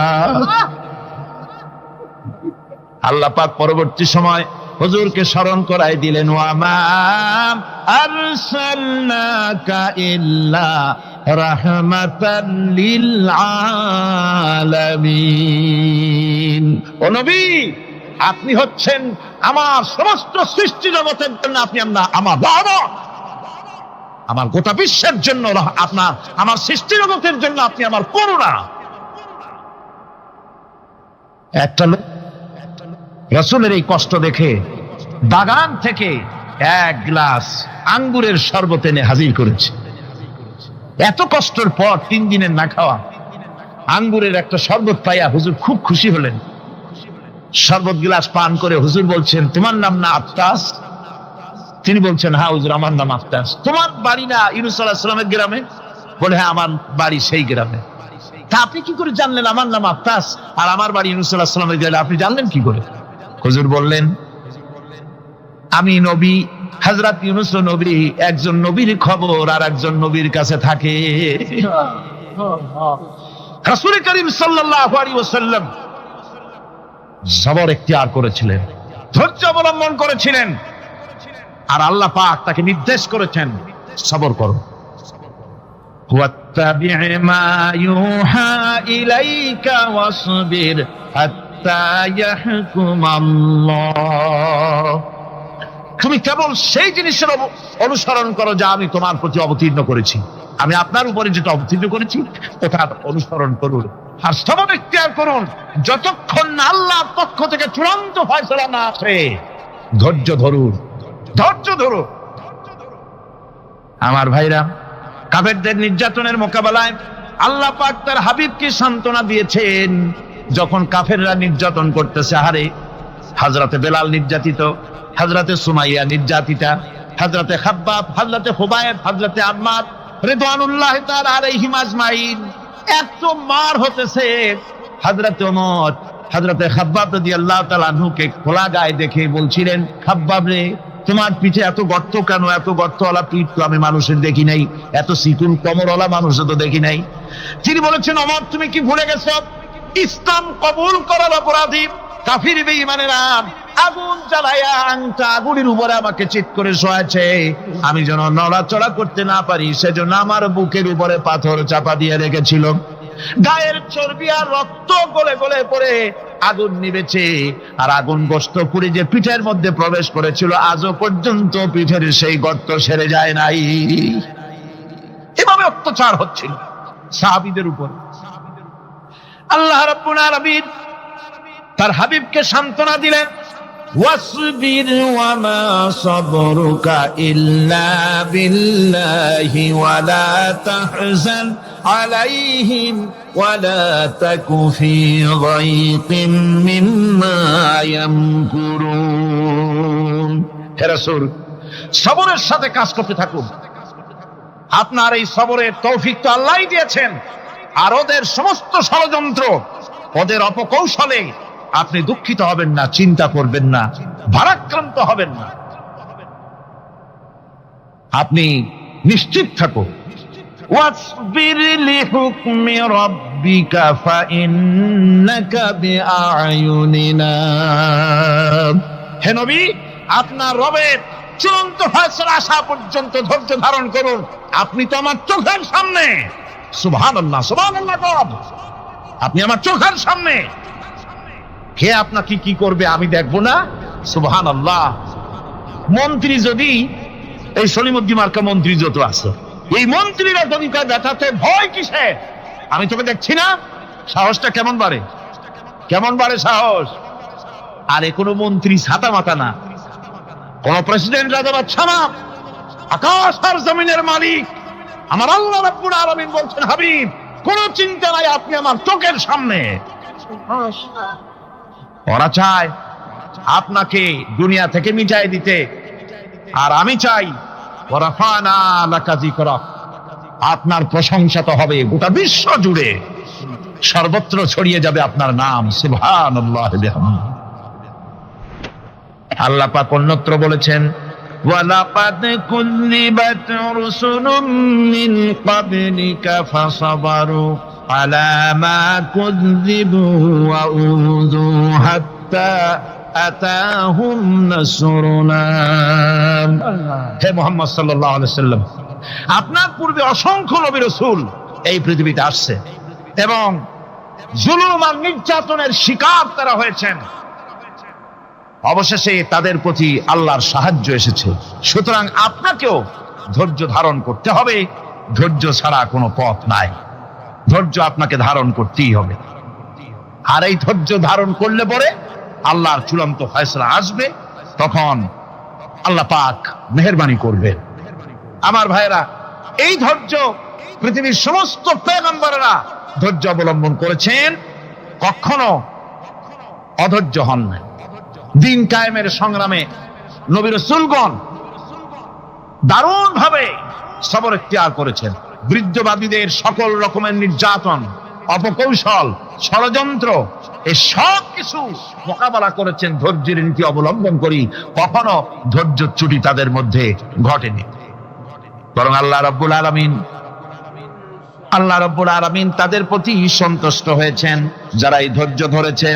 আল্লাহ পাক পরবর্তী সময় হুজুরকে স্মরণ করাই দিলেন, ওয়া মা আরসালনাকা ইল্লা রাহমাতাল লিল আলামিন। ও নবী, আপনি হচ্ছেন আমার সমস্ত সৃষ্টি জগতের জন্য, আপনি আমার বাবা, আমার গোটা বিশ্বের জন্য আপনার, আমার সৃষ্টি জগতের জন্য আপনি আমার করুণা। একটা লোক রাসূলের এই কষ্ট দেখে বাগান থেকে 1 গ্লাস আঙ্গুরের শরবত এনে হাজির করেছে। এত কষ্টের পর 3 দিনের না খাওয়া আঙ্গুরের একটা শরবত পাইয়া হুজুর খুব খুশি হলেন। শরবত গ্লাস পান করে হুজুর বলছেন, তোমার নাম না আত্তাস? তিনি বলছেন, হ্যাঁ হুজুর, আমার নাম আফতাস। তোমার বাড়ি না ইউনূস আলাইহিস সালামের গ্রামে? বলে, হ্যাঁ আমার বাড়ি সেই গ্রামে। তা আপনি কি করে জানলেন আমার নাম আফতাস আর আমার বাড়ি ইউনূস আলাইহিস সালামের গ্রামে? আপনি জানলেন কি করে? হুজুর বললেন, আমি নবী, হযরত ইউনূস নবী, একজন নবীর খবর আর একজন নবীর কাছে থাকে। রাসূল করিম সাল্লাল্লাহু আলাইহি ওয়াসাল্লাম সবর ইখতিয়ার করেছিলেন, ধৈর্য অবলম্বন করেছিলেন, আর আল্লাহ পাক তাকে নির্দেশ করেছেন, সবর করো। ওয়াত্তাবি' মা ইউহা ইলাইকা ওয়াসবির হাত্তা ইয়াহকুম আল্লাহ। তুমি কেবল সেই জিনিসের অনুসরণ করো যা আমি তোমার প্রতি অবতীর্ণ করেছি। আমি আপনার উপরে যেটা অবতীর্ণ করেছি ওটা অনুসরণ করুন, আর সবর ইখতিয়ার করুন যতক্ষণ না আল্লাহর পক্ষ থেকে চূড়ান্ত ফয়সালা না আসে। ধৈর্য ধরুন, ধৈর্য ধরুন। আমার ভাইরা, কাফেরদের নির্যাতনের মোকাবেলায় আল্লাহ পাক তার হাবিবকে সান্ত্বনা দিয়েছেন। যখন কাফেররা নির্যাতন করতেছে, হারে হযরতে বেলাল নির্যাতিত, হযরতে সুমাইয়া নির্যাতিতা, হযরতে খাব্বাব, হযরতে হুবায়ব, হযরতে আম্মার রিদওয়ানুল্লাহি তাআলা আলাইহিম আজমাইন, এত মার হতেছে। হযরতে ওমর হযরতে খাব্বাব রাদিয়াল্লাহু তাআলা আনহুকে খোলা গায়ে দেখে বলছিলেন, খাব্বাব রে, তোমার পিঠে এত গর্ত কেন? এত গর্তওয়ালা পিঠ তো আমি মানুষের দেখি নাই, এত চিকুন কোমরওয়ালা মানুষও তো দেখি নাই। তিনি বলেছেন, ওমর তুমি কি ভুলে গেছো? ইসলাম কবুল করার অপরাধী কাফির বেঈমানেরা আগুন জ্বালায়া আংটা আগুনের উপরে আমাকে চিৎ করে শোয়াছে। আমি যেন নড়াচড়া করতে না পারি সেজন্য আমার বুকের উপরে পাথর চাপা দিয়ে রেখেছিল। গায়ের চর্বি আর রক্ত গলে গলে পড়ে আগুন নিবেছে, আর আগুন গোশত পুড়ে যে পিঠের মধ্যে প্রবেশ করেছিল আজও পর্যন্ত পিঠের সেই গর্ত সেরে যায় নাই। এভাবে অত্যাচার হচ্ছিল সাহাবীদের উপর। আল্লাহ রাব্বুল আলামিন তার হাবিবকে সান্ত্বনা দিলেন, ওয়াসবির ওয়া মা সাবরুকা ইল্লা বিল্লাহি ওয়া লা তাহজান আলাইহিম ওয়া লা তাকু ফি যায়কিম মিম্মা ইয়ামকুরুন। হে রাসূল, সবরের সাথে কাজ করতে থাকুন। আপনার এই সবরের তৌফিক তো আল্লাহই দিয়েছেন, আর ওদের সমস্ত ষড়যন্ত্র, ওদের অপকৌশলে আপনি দুঃখিত হবেন না, চিন্তা করবেন না, ভারাক্রান্ত হবেন না। আপনি নিশ্চিত থাকুন। ওয়াসবির লিহুকমি রাব্বিকা ফাইন্নাকা বিআয়ুনিনা। হে নবী, আপনার রবের চূড়ান্ত ফয়সালা আসা পর্যন্ত ধৈর্য ধারণ করুন। আপনি তো আমার চোখের সামনে। সুবহানাল্লাহ, সুবহানাল্লাহ। আপনি আমার চোখের সামনে। কে আপনাকে কি করবে আমি দেখবো না? সুবহানাল্লাহ। মন্ত্রী যদি, এই সলিমুদ্দিন মার্কা মন্ত্রী যত আছে, এই মন্ত্রীরা যদি কয় ব্যথাতে ভয় কিসে? আমি তোকে দেখছি না? সাহসটা কেমন বাড়ে, কেমন বাড়ে সাহস। আরে কোনো মন্ত্রী ছাতা মাথা না, কোন প্রেসিডেন্ট রাজা বাদশা না, আকাশ আর জমিনের মালিক আমার আল্লাহ রাব্বুল আলামিন বলছেন, হাবিব কোন চিন্তা নাই, আপনি আমার চোখের সামনে। ওরা চায় আপনাকে দুনিয়া থেকে মিটাই দিতে, আর আমি চাই ওয়ারাফানা লাকা যিকরাক, আপনার প্রশংসা তো হবে গোটা বিশ্ব জুড়ে, সর্বত্র ছড়িয়ে যাবে আপনার নাম। সুবহানাল্লাহ বিহামদিহি। আল্লাহ পাক অন্যত্র বলেছেন, ওয়ালাকাদ কুযযিবাত রুসুলুম মিন ক্বাবলিকা ফাসাবারু আলা মা কুযযিবু ওয়া উযু হাত্তা আতাহুম নাসরুনা। হে মুহাম্মদ সাল্লাল্লাহু আলাইহি ওয়াসাল্লাম, আপনার পূর্বে অসংখ্য নবী রাসূল এই পৃথিবীতে আসছে এবং জুলুম আর নির্যাতনের শিকার তারা হয়েছেন। অবশেষে তাদের প্রতি আল্লাহর সাহায্য এসেছে। সুতরাং আপনাকেও ধৈর্য ধারণ করতে হবে। ধৈর্য ছাড়া কোনো পথ নাই। ধৈর্য আপনাকে ধারণ করতেই হবে। আর এই ধৈর্য ধারণ করলে পরে আল্লাহর চূড়ান্ত ফয়সালা আসবে, তখন আল্লাহ পাক মেহেরবানি করবে। আমার ভাইরা, এই ধৈর্য পৃথিবীর সমস্ত পয়গম্বরেরা ধৈর্য অবলম্বন করেছেন, কখনো অধৈর্য হন না। দিন কায়েমের সংগ্রামে নবী রাসূলগণ দারুণ ভাবে সবর ইখতিয়ার করেছেন। বৃদ্ধবাদীদের সকল রকমের নির্যাতন, অপকৌশল, ষড়যন্ত্র, এই সব কিছু মোকাবেলা করেছেন ধৈর্যের নীতি অবলম্বন করি। কখনো ধৈর্যচ্যুতি তাদের মধ্যে ঘটেনি, বরং আল্লাহ রাব্বুল আলামিন তাদের প্রতি সন্তুষ্ট হয়েছেন। যারা এই ধৈর্য ধরেছে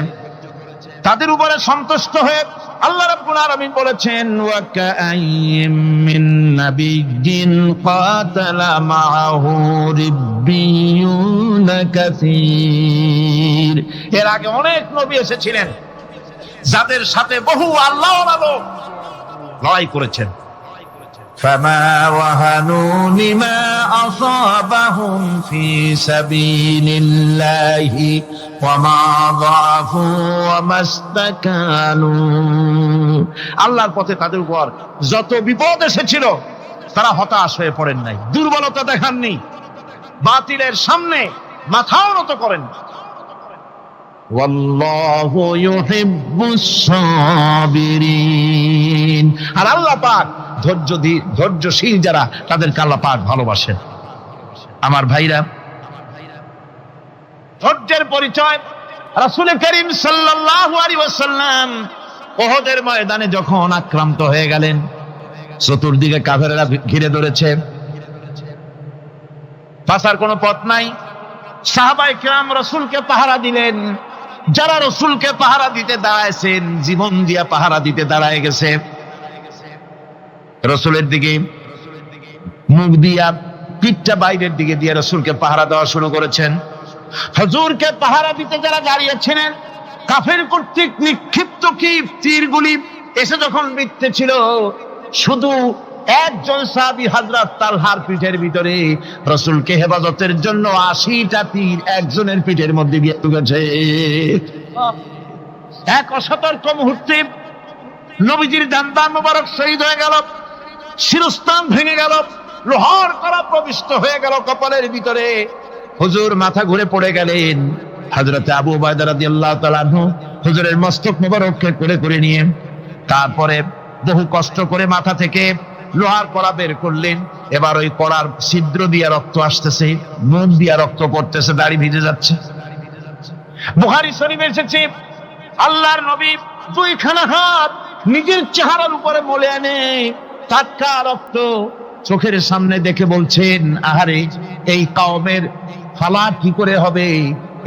তাদের উপরে সন্তুষ্ট হয়ে আল্লাহ রাব্বুল আলামিন বলেছেন, ওয়া কাআইয়্যিম মিন নাবিয়্যিন কাতালা মাআহু রিব্বিয়ুন কাসীর। এর আগে অনেক নবী এসেছিলেন যাদের সাথে বহু আল্লাহওয়ালা লোক লড়াই করেছেন। فما وهنوا لما أصابهم في سبيل الله وما ضعفوا وما استكانوا। আল্লাহর পথে তাদের উপর যত বিপদ এসেছিল তারা হতাশ হয়ে পড়েন নাই, দুর্বলতা দেখাননি, বাতিলের সামনে মাথাও নত করেন। ওয়াল্লাহু ইউহিব্বুস সাবিরিন। আর আল্লাহ পাক ধৈর্যশীল যারা তাদেরকে আল্লাহ পাক ভালোবাসেন। আমার ভাইরা, ধৈর্যের পরিচয় রাসূল করিম সাল্লাল্লাহু আলাইহি ওয়াসাল্লাম উহুদের ময়দানে যখন আক্রান্ত হয়ে গেলেন, চতুর্দিকে কাফেররা ঘিরে ধরেছে, বাঁচার কোনো পথ নাই। সাহাবায়ে কেরাম রাসূলকে পাহারা দিলেন। যারা রাসূলকে পাহারা দিতে দাঁড়াইছেন, জীবন দিয়া পাহারা দিতে দাঁড়ায় গেছে, রাসূলের দিকে মুখ দিয়া, পিঠটা বাইরের দিকে দিয়ে রাসূলকে পাহারা দেওয়া শুরু করেছেন। হুজুরকে পাহারা দিতে যারা দাঁড়িয়েছিলেন, কাফের কর্তৃক নিক্ষিপ্ত কি তীরগুলি এসে যখন বিঁধতেছিল, শুধু একজন সাহাবী হযরত তালহার পিঠের ভিতরে রাসূলকে হেফাজতের জন্য 80টা তীর একজনের পিঠের মধ্যে গিয়ে ঢুকেছে। এক অসতর্ক মুহূর্তে নবীজির দান্দান মোবারক শহীদ হয়ে গেল, শিরস্থান ভেঙে গেল, লোহার কড়া প্রবিষ্ট হয়ে গেল কপালের ভিতরে। হুজুর মাথা ঘুরে পড়ে গেলেন। হযরত আবু উবাইদা রাদিয়াল্লাহু তাআলা আনহু হুজুরের মস্তক মোবারককে করে নিয়ে তারপরে বহু কষ্ট করে মাথা থেকে লোহার কড়া বের করলেন। এবার ওই কড়ার ছিদ্র দিয়ে রক্ত আসতেছে, মুখ দিয়ে রক্ত পড়তেছে, দাড়ি ভিজে যাচ্ছে। বুখারী শরীফে এসেছে, আল্লাহর নবী দুইখানা হাত নিজের চেহারার উপরে মলে আনে টাটকা রক্ত চোখের সামনে দেখে বলছেন, আহারে, এই কওমের ফালাত কি করে হবে,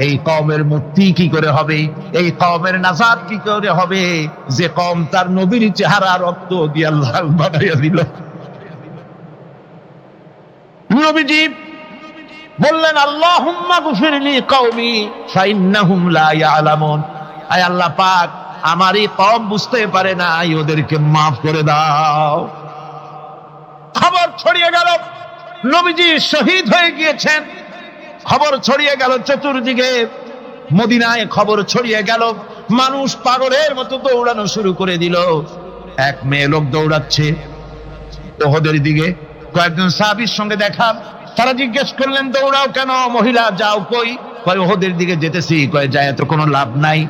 এই কওমের মুক্তি কি করে হবে, এই কওমের নাজাত কি করে হবে, যে কওম তার নবীর চেহারা রক্ত দিয়ে আল্লাহ বানাইয়া দিল। নবীজি বললেন, আল্লাহুম্মা গফিরলি কওমি ফাইন্নাহুম লা ইয়ালামুন। আয় আল্লাহ পাক, আমার এই কওম বুঝতে পারে না, ওদেরকে মাফ করে দাও। খবর ছড়িয়ে গেল নবীজি শহীদ হয়ে গিয়েছেন। খবর ছড়িয়ে গেল চতুর্দিকে, মদিনায় খবর ছড়িয়ে গেল। মানুষ পাগলের মতো দৌড়ানো শুরু করে দিল। এক মেয়ে লোক দৌড়াচ্ছে উহুদের দিকে। কয়েকজন সাহাবীর সঙ্গে দেখা, তারা জিজ্ঞেস করলেন, দৌড়াও কেন মহিলা, যাও কই? কয় উহুদের দিকে যেতেছি। কয় যায় তো কোনো লাভ নাই,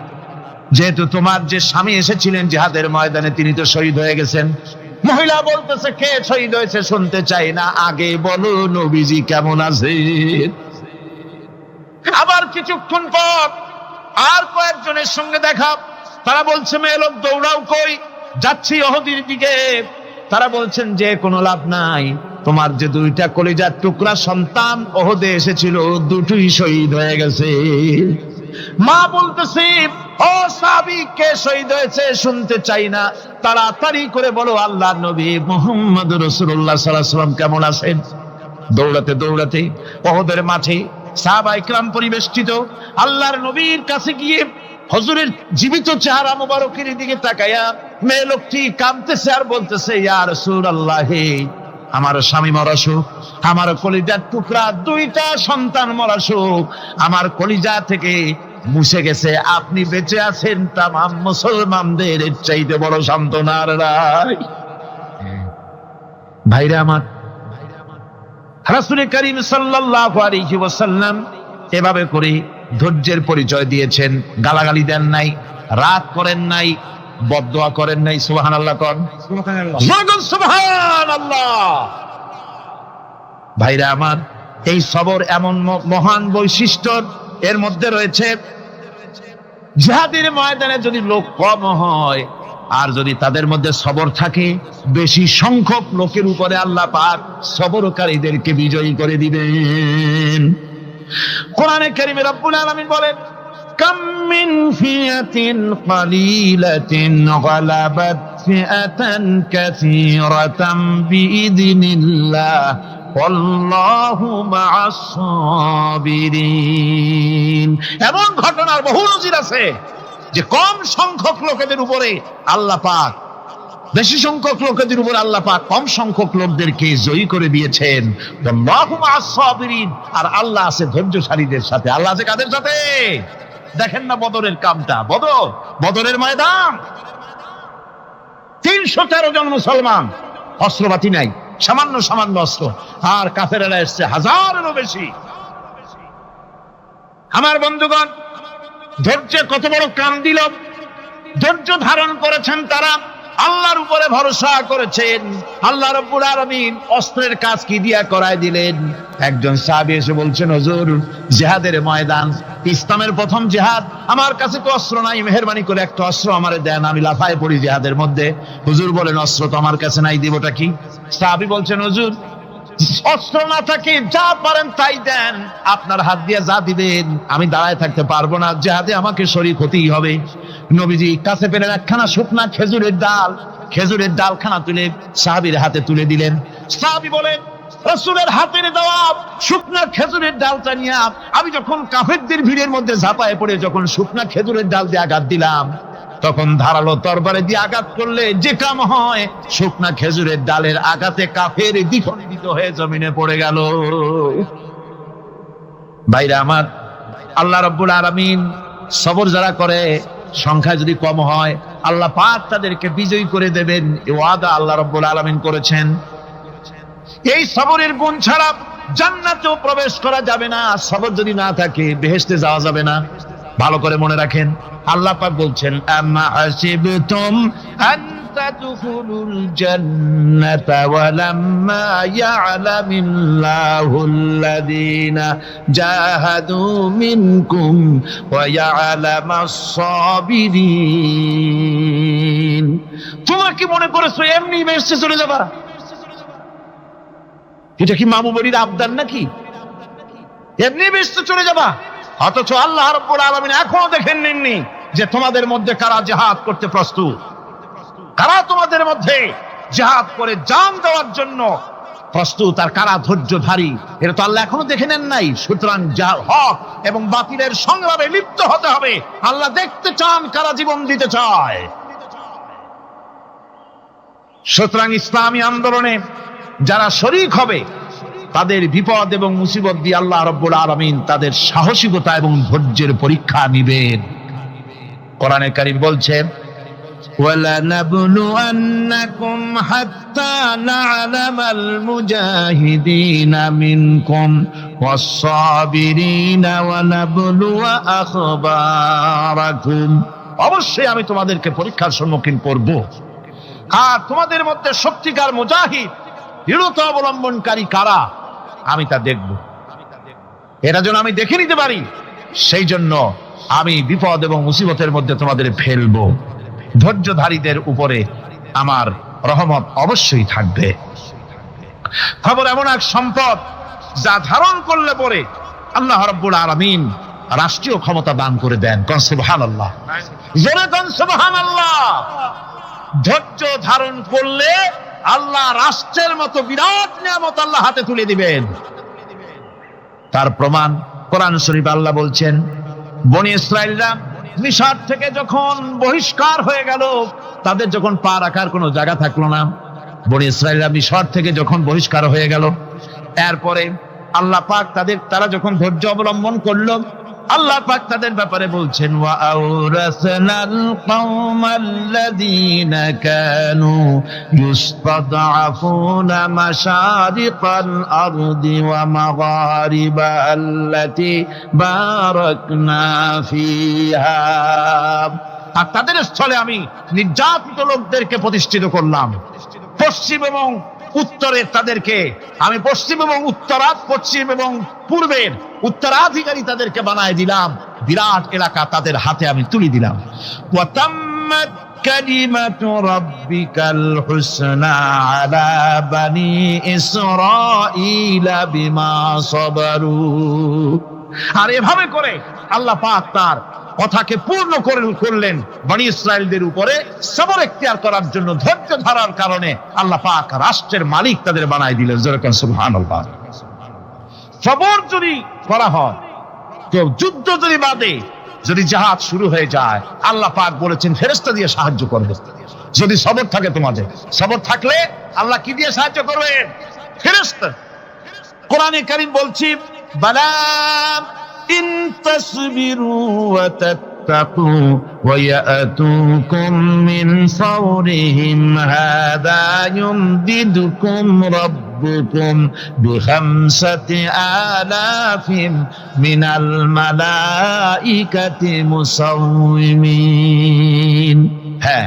যেহেতু তোমার যে স্বামী এসেছিলেন জিহাদের ময়দানে তিনি তো শহীদ হয়ে গেছেন। মহিলা বলতেছে, কে শহীদ হয়েছে শুনতে চাই না, আগে বলো নবীজি কেমন আছে। আবার কিছুক্ষণ পর আর কয়েকজনের সঙ্গে দেখা, তারা বলছে, মেয়ে লোক দৌড়াও কই? যাচ্ছি উহুদের দিকে। তারা বলছেন যে কোনো লাভ নাই, তোমার যে দুইটা কলিজার টুকরা সন্তান উহুদে এসেছিল দুটোই শহীদ হয়ে গেছে। মা বলতেছে, ও সাহাবী, কে শহীদ হয়েছে শুনতে চাই না, তাড়াতাড়ি করে বলো আল্লাহর নবী মুহাম্মদুর রাসূলুল্লাহ সাল্লাল্লাহু আলাইহি ওয়াসাল্লাম কেমন আছেন। দৌড়াতে দৌড়াতে উহুদের মাঠে সাহাবায়ে কেরাম পরিবেষ্টিত। আল্লাহর নবীর কাছে গিয়ে হুজুরের জীবিত চেহারা মোবারকের দিকে তাকায়া মেয়ে লোকটি কাঁদতেছে আর বলতেছে, ইয়া রাসূলুল্লাহ, আমার স্বামী মরা শোক, আমার কলিজার টুকরা দুইটা সন্তান মরা শোক আমার কলিজা থেকে মুছে গেছে, আপনি বেঁচে আছেন, তামাম মুসলমানদের চাইতে বড় সান্ত্বনা আর নাই। ভাইরা আমার, রাসূল করিম সাল্লাল্লাহু আলাইহি ওয়াসাল্লাম এভাবে করে ধৈর্যের পরিচয় দিয়েছেন। গালাগালি দেন নাই, রাগ করেন নাই, বদদোয়া করেন নাই? সুবহানাল্লাহ কোন, সুবহানাল্লাহ। ভাইরা আমার, এই সবর এমন মহান বৈশিষ্ট্য, এর মধ্যে রয়েছে জিহাদের ময়দানে যদি লোক কম হয় আর যদি তাদের মধ্যে সবর থাকে, বেশি সংখ্যক লোকের উপরে আল্লাহ পাক সবরকারীদেরকে বিজয়ী করে দিবেন। কোরআনে কারীমে রব্বুল আলামিন বলেন, কাম মিন ফিয়াতিন কালিলাতিন গালাবাত ফিআতান কাসীরাতাম বিইذনিল্লাহ আল্লাহু মা'আস সাবিরিন। এমন ঘটনার বহু নজির আছে যে কম সংখ্যক লোকেদের উপরে আল্লাহ পাক বেশি সংখ্যক লোকেদের উপর আল্লাহ পাক কম সংখ্যক লোকদেরকে জয়ী করে দিয়েছেন। আল্লাহু মা'আস সাবিরিন, আর আল্লাহ আছে ধৈর্যশালীদের সাথে। আল্লাহ আছে কাদের সাথে? দেখেন না বদরের কামটা, বদরের ময়দান, 313 জন মুসলমান, অস্ত্রপাতি নাই, সামান্য সামান্য অস্ত্র, আর কাফেরেরা এসছে হাজারেরও বেশি। আমার বন্ধুগণ, ধৈর্য কত বড় কাম দিল! ধৈর্য ধারণ করেছেন তারা, আল্লাহর উপরে ভরসা করেছেন। আল্লাহ রাব্বুল আলামিন অস্ত্রের কাজ কি দিয়া করায় দিলেন। একজন সাহাবী এসে বলছেন, হুজুর, জিহাদের ময়দান, ইসলামের প্রথম জিহাদ, আমার কাছে তো অস্ত্র নাই, মেহেরবানি করে একটা অস্ত্র আমারে দেন, আমি লাফায় পড়ি জিহাদের মধ্যে। হুজুর বলেন, অস্ত্র তো আমার কাছে নাই, দিবটা কি? সাহাবী বলছেন, হুজুর, অস্ত্র না থাকে যা পারেন তাই দেন, আপনার হাত দিয়ে যা দিবেন আমি দাঁড়ায় থাকতে পারবো না, জিহাদে আমাকে শরীক হতেই হবে। নবীজি কাছে পেলেন একখানা শুকনা খেজুরের ডালখানা তুলে সাহাবীর হাতে তুলে দিলেন। সাহাবী বলেন, রাসূলের হাতের দেওয়া শুকনা খেজুরের ডালটা নিয়ে আমি যখন কাফেরদের ভিড়ের মধ্যে ঝাঁপায় পড়ে যখন শুকনা খেজুরের ডাল দিয়ে আঘাত দিলাম, তখন ধারালো তরবারে দিয়ে আঘাত করলে যে কাম হয়, শুকনা খেজুরের ডালের আঘাতে কাফের দ্বিখণ্ডিত হয়ে জমিনে পড়ে গেল। ভাইরা আমার, আল্লাহ রাব্বুল আলামিন সবর যারা করে, সংখ্যা যদি কম হয়, আল্লাহ পাক তাদেরকে বিজয়ী করে দেবেন, এই ওয়াদা আল্লাহ রাব্বুল আলামিন করেছেন। এই সবরের গুণ ছাড়া জান্নাতেও প্রবেশ করা যাবে না। সবর যদি না থাকে বেহেশতে যাওয়া যাবে না। ভালো করে মনে রাখেন, আল্লাহ পাক বলছেন, আম্মা হাসিবতুম আন তাদখুলুল জান্নাতা ওয়া লাম্মা ইয়া'লামিল্লাহুল্লাযীনা জাহাদু মিনকুম ওয়া ইয়া'লামাস সাবিরিন। তোমরা কি মনে করেছো এমনি বেহেশতে চলে যাবা? এটা কি মামু বাড়ির আবদার নাকি? এমনি বেহেশতে চলে যাবা? অথচ আল্লাহ রাব্বুল আলামিন এখনো দেখেন নেননি যে তোমাদের মধ্যে কারা জিহাদ করতে প্রস্তুত, কারা তোমাদের মধ্যে জিহাদ করে জান দেওয়ার জন্য প্রস্তুত, আর কারা ধৈর্যধারী, এটা তো আল্লাহ এখনো দেখে নেন নাই। সুতরাং হক এবং বাতিলের সংগ্রামে লিপ্ত হতে হবে। আল্লাহ দেখতে চান কারা জীবন দিতে চায়। সুতরাং ইসলামী আন্দোলনে যারা শরীক হবে, তাদের বিপদ এবং মুসিবত দিয়ে আল্লাহ রাব্বুল আলামিন তাদের সাহসিকতা এবং ধৈর্যের পরীক্ষা নিবেন। কোরআনে কারীম বলছে, وَلَنَبْلُوَنَّكُمْ حَتَّى نَعْلَمَ الْمُجَاهِدِينَ مِنكُمْ وَالصَّابِرِينَ وَنَبْلُوَ أَخْبَارَكُمْ। অবশ্যই আমি তোমাদেরকে পরীক্ষার সম্মুখীন করব, আর তোমাদের মধ্যে সত্যিকার মুজাহিদ, দৃঢ়তা অবলম্বনকারী কারা, আমি তা দেখব। এটা যেন আমি দেখে নিতে পারি, সেই জন্য আমি বিপদ এবং মুসিবতের মধ্যে তোমাদের ফেলবো। ধৈর্যধারীদের উপরে আমার রহমত অবশ্যই থাকবে। খবর এমন এক সম্পদ যা ধারণ করলে পরে আল্লাহ রাব্বুল আলামিন রাষ্ট্রীয় ক্ষমতা দান করে দেন। কোন সুবহানাল্লাহ, জোরে কোন সুবহানাল্লাহ। ধৈর্য ধারণ করলে আল্লাহ রাষ্ট্রের মতো বিরাট নিয়ামত আল্লাহ হাতে তুলে দিবেন। তার প্রমাণ কোরআন শরীফ আল্লাহ বলছেন, বনি ইসরাইলরা মিশর থেকে যখন বহিষ্কার হয়ে গেল, তাদের যখন পা রাখার কোনো জায়গা থাকলো না, বনি ইসরাইলরা মিশর থেকে যখন বহিষ্কার হয়ে গেল, এরপরে আল্লাহ পাক তারা যখন ধৈর্য অবলম্বন করলো, আল্লাহ পাক তাদের ব্যাপারে বলছেন, ওয়া আওরাসনাল কওমাল্লাযীনা কানু ইউস্তাদআফুনা মাশারিকাল আরদি ওয়া মাগারিবা আল্লাতী বারাকনা ফিহা। আর তাদের স্থলে আমি নির্যাতিত লোকদেরকে প্রতিষ্ঠিত করলাম। পশ্চিম এবং উত্তরের তাদেরকে আমি পশ্চিম এবং পশ্চিম এবং পূর্বের উত্তরাধিকারী তাদেরকে বানায় দিলাম। বিরাট এলাকা তাদের হাতে আমি তুলে দিলাম। ওয়াতাম্মাত কালিমাতু রাব্বিকাল হুসনা আলা বানি ইসরাঈলা বিমা সাবারু। আর এভাবে করে আল্লাহ পাক তার কথাকে পূর্ণ করলেন বনি ইসরাইলদের উপরে। সবর এখতিয়ার করার জন্য, ধৈর্য ধরার কারণে আল্লাহ পাক রাষ্ট্রের মালিক তাদের বানাই দিলেন। যেরকম সুবহানাল্লাহ। সবর যদি করা হয় তো, যুদ্ধ যদি বাদে, যদি জাহাজ শুরু হয়ে যায়, আল্লাহ পাক বলেছেন ফেরেশতা দিয়ে সাহায্য করবে। যদি সবর থাকে তোমাদের, সবর থাকলে আল্লাহ কি দিয়ে সাহায্য করবেন? ফেরেশতা। কোরআনে কারীম বলছি, বালা ইন তাসবিরু ওয়া তাত্তাকু ওয়া ইয়াতুকুম মিন ফাওরিহিম হাদা ইউমদিদুকুম রাব্বুকুম বিখামসাতি আলাফিন মিনাল মালাইকাতি মুসাউমিন। হ্যাঁ,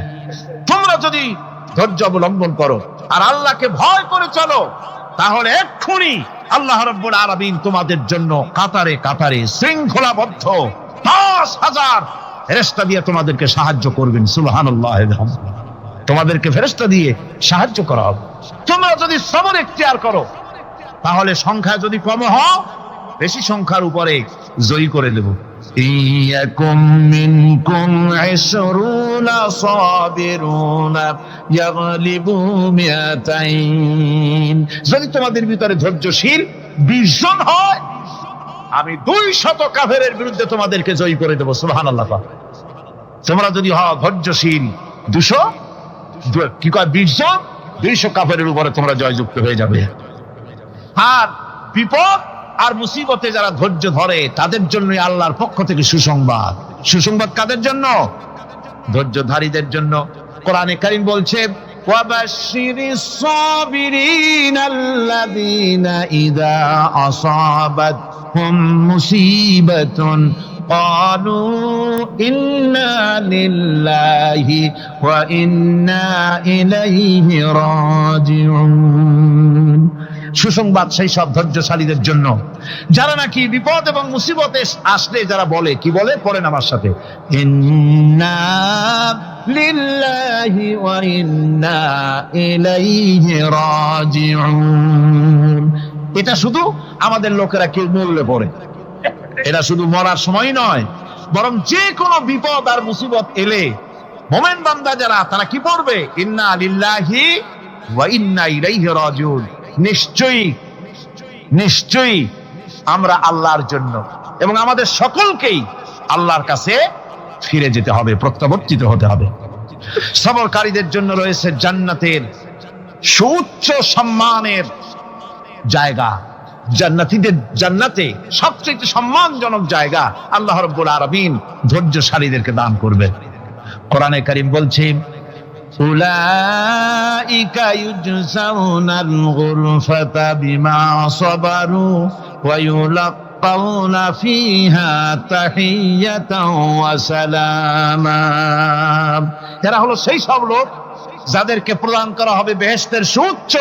তোমরা যদি ধৈর্য অবলম্বন করো আর আল্লাহকে ভয় করে চলো, তাহলে এক্ষুনি আল্লাহ রাব্বুল আলামিন তোমাদের জন্য কাতারে কাতারে শৃঙ্খলাবদ্ধ 10,000 ফেরেশতা দিয়ে তোমাদেরকে সাহায্য করবেন। সুবহানাল্লাহ। তোমাদেরকে ফেরেশতা দিয়ে সাহায্য করা হবে। তোমরা যদি সবর এখতিয়ার করো, তাহলে সংখ্যা যদি কম হও, বেশি সংখ্যার উপরে জয়ী করে দেব। ইয়াকুম মিনকুম 20 সাবিরুনা ইয়াগলিবু মিয়াতাইন। যদি তোমাদের ভিতরে ধৈর্যশীল 20 জন হয়, আমি 200 কাফেরের বিরুদ্ধে তোমাদেরকে জয়ী করে দেব। সুবহানাল্লাহ। তোমরা যদি হও ধৈর্যশীল 200, কি কয় 20 জন, 200 কাফেরের উপরে তোমরা জয়যুক্ত হয়ে যাবে। আর বিপদ আর মুসিবতে যারা ধৈর্য ধরে, তাদের জন্য আল্লাহর পক্ষ থেকে সুসংবাদ। সুসংবাদ কাদের জন্য? ধৈর্যধারীদের জন্য। কোরআনে কারীম বলছে, ওয়াবাশশিরিস সাবিরিনাল্লাযীনা ইযা আসাবাতহুম মুসিবাতুন ক্বালু ইন্না লিল্লাহি ওয়া ইন্না ইলাইহি রাজিউন। সুসংবাদ সেই সব ধৈর্যশালীদের জন্য যারা নাকি বিপদ এবং মুসিবতে আসলে যারা বলে, কি বলে? পড়েন আমার সাথে, ইন্না লিল্লাহি ওয়া ইন্না ইলাইহি রাজিউন। এটা শুধু আমাদের লোকেরা কেউ মরলে পড়ে, এটা শুধু মরার সময় নয়, বরং যে কোনো বিপদ আর মুসিবত এলে মুমিন বান্দা যারা, তারা কি পড়বে? ইন্না লিল্লাহি ওয়া ইন্না ইলাইহি রাজিউন। নিশ্চয়ই নিশ্চয়ই আমরা আল্লাহর জন্য এবং আমাদের সকলকেই আল্লাহর কাছে ফিরে যেতে হবে, প্রত্যাবর্তিত হতে হবে। সবরকারীদের জন্য রয়েছে জান্নাতের সুউচ্চ সম্মানের জায়গা। জান্নাতে সবচেয়ে সম্মানজনক জায়গা আল্লাহ রাব্বুল আলামিন ধৈর্যশালীদেরকে দান করবেন। কোরআনে কারীম বলছে, উলাইকা ইউজসাউনাল গুরফাতা বিমা সাবারু ওয়া ইউলাক্কাউনা ফিহা তাহিয়াতাও ওয়া সালামা। এরা হলো সেই সব লোক যাদেরকে প্রদান করা হবে বেহেশতের সুউচ্চ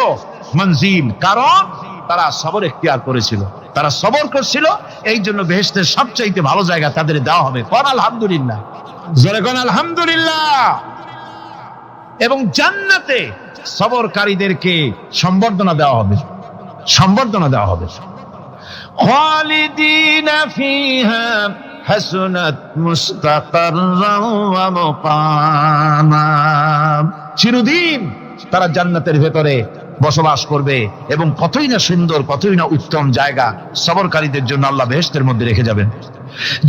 মঞ্জিল, কারণ তারা সবর এখতিয়ার করেছিল, তারা সবর করছিল। এই জন্য বেহেশতের সবচাইতে ভালো জায়গা তাদের দেওয়া হবে। কোন আলহামদুলিল্লাহ, জোরে কোন আলহামদুলিল্লাহ। এবং জান্নাতে সবরকারীদেরকে সম্বর্ধনা দেওয়া হবে, সম্বর্ধনা দেওয়া হবে। খালিদিনা ফিহা হাসনাত মুস্তাকাররান ওয়া মুকামা। চিরদিন তারা জান্নাতের ভেতরে বসবাস করবে এবং কতই না সুন্দর, কতই না উত্তম জায়গা সবরকারীদের জন্য আল্লাহ বেহেশতের মধ্যে রেখে যাবেন।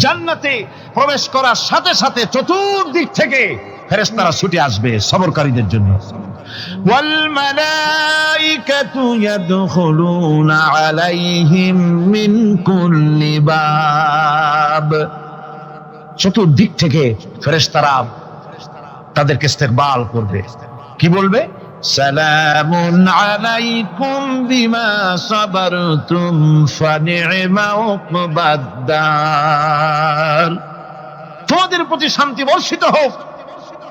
জান্নাতে প্রবেশ করার সাথে সাথে চতুর্দিক থেকে ফেরেশতারা ছুটে আসবে সবরকারীদের জন্য। ওয়াল মালাইকাতু ইয়াদখুলুনা আলাইহিম মিন কুল্লি বাব। চতুর্দিক থেকে ফেরেশতারা তাদেরকে ইস্তেকবাল করবে। কি বলবে? সালামুন আলাইকুম বিমা সাবারতুম ফানি'মা উকবাদ দার। তোমাদের প্রতি শান্তি বর্ষিত হোক,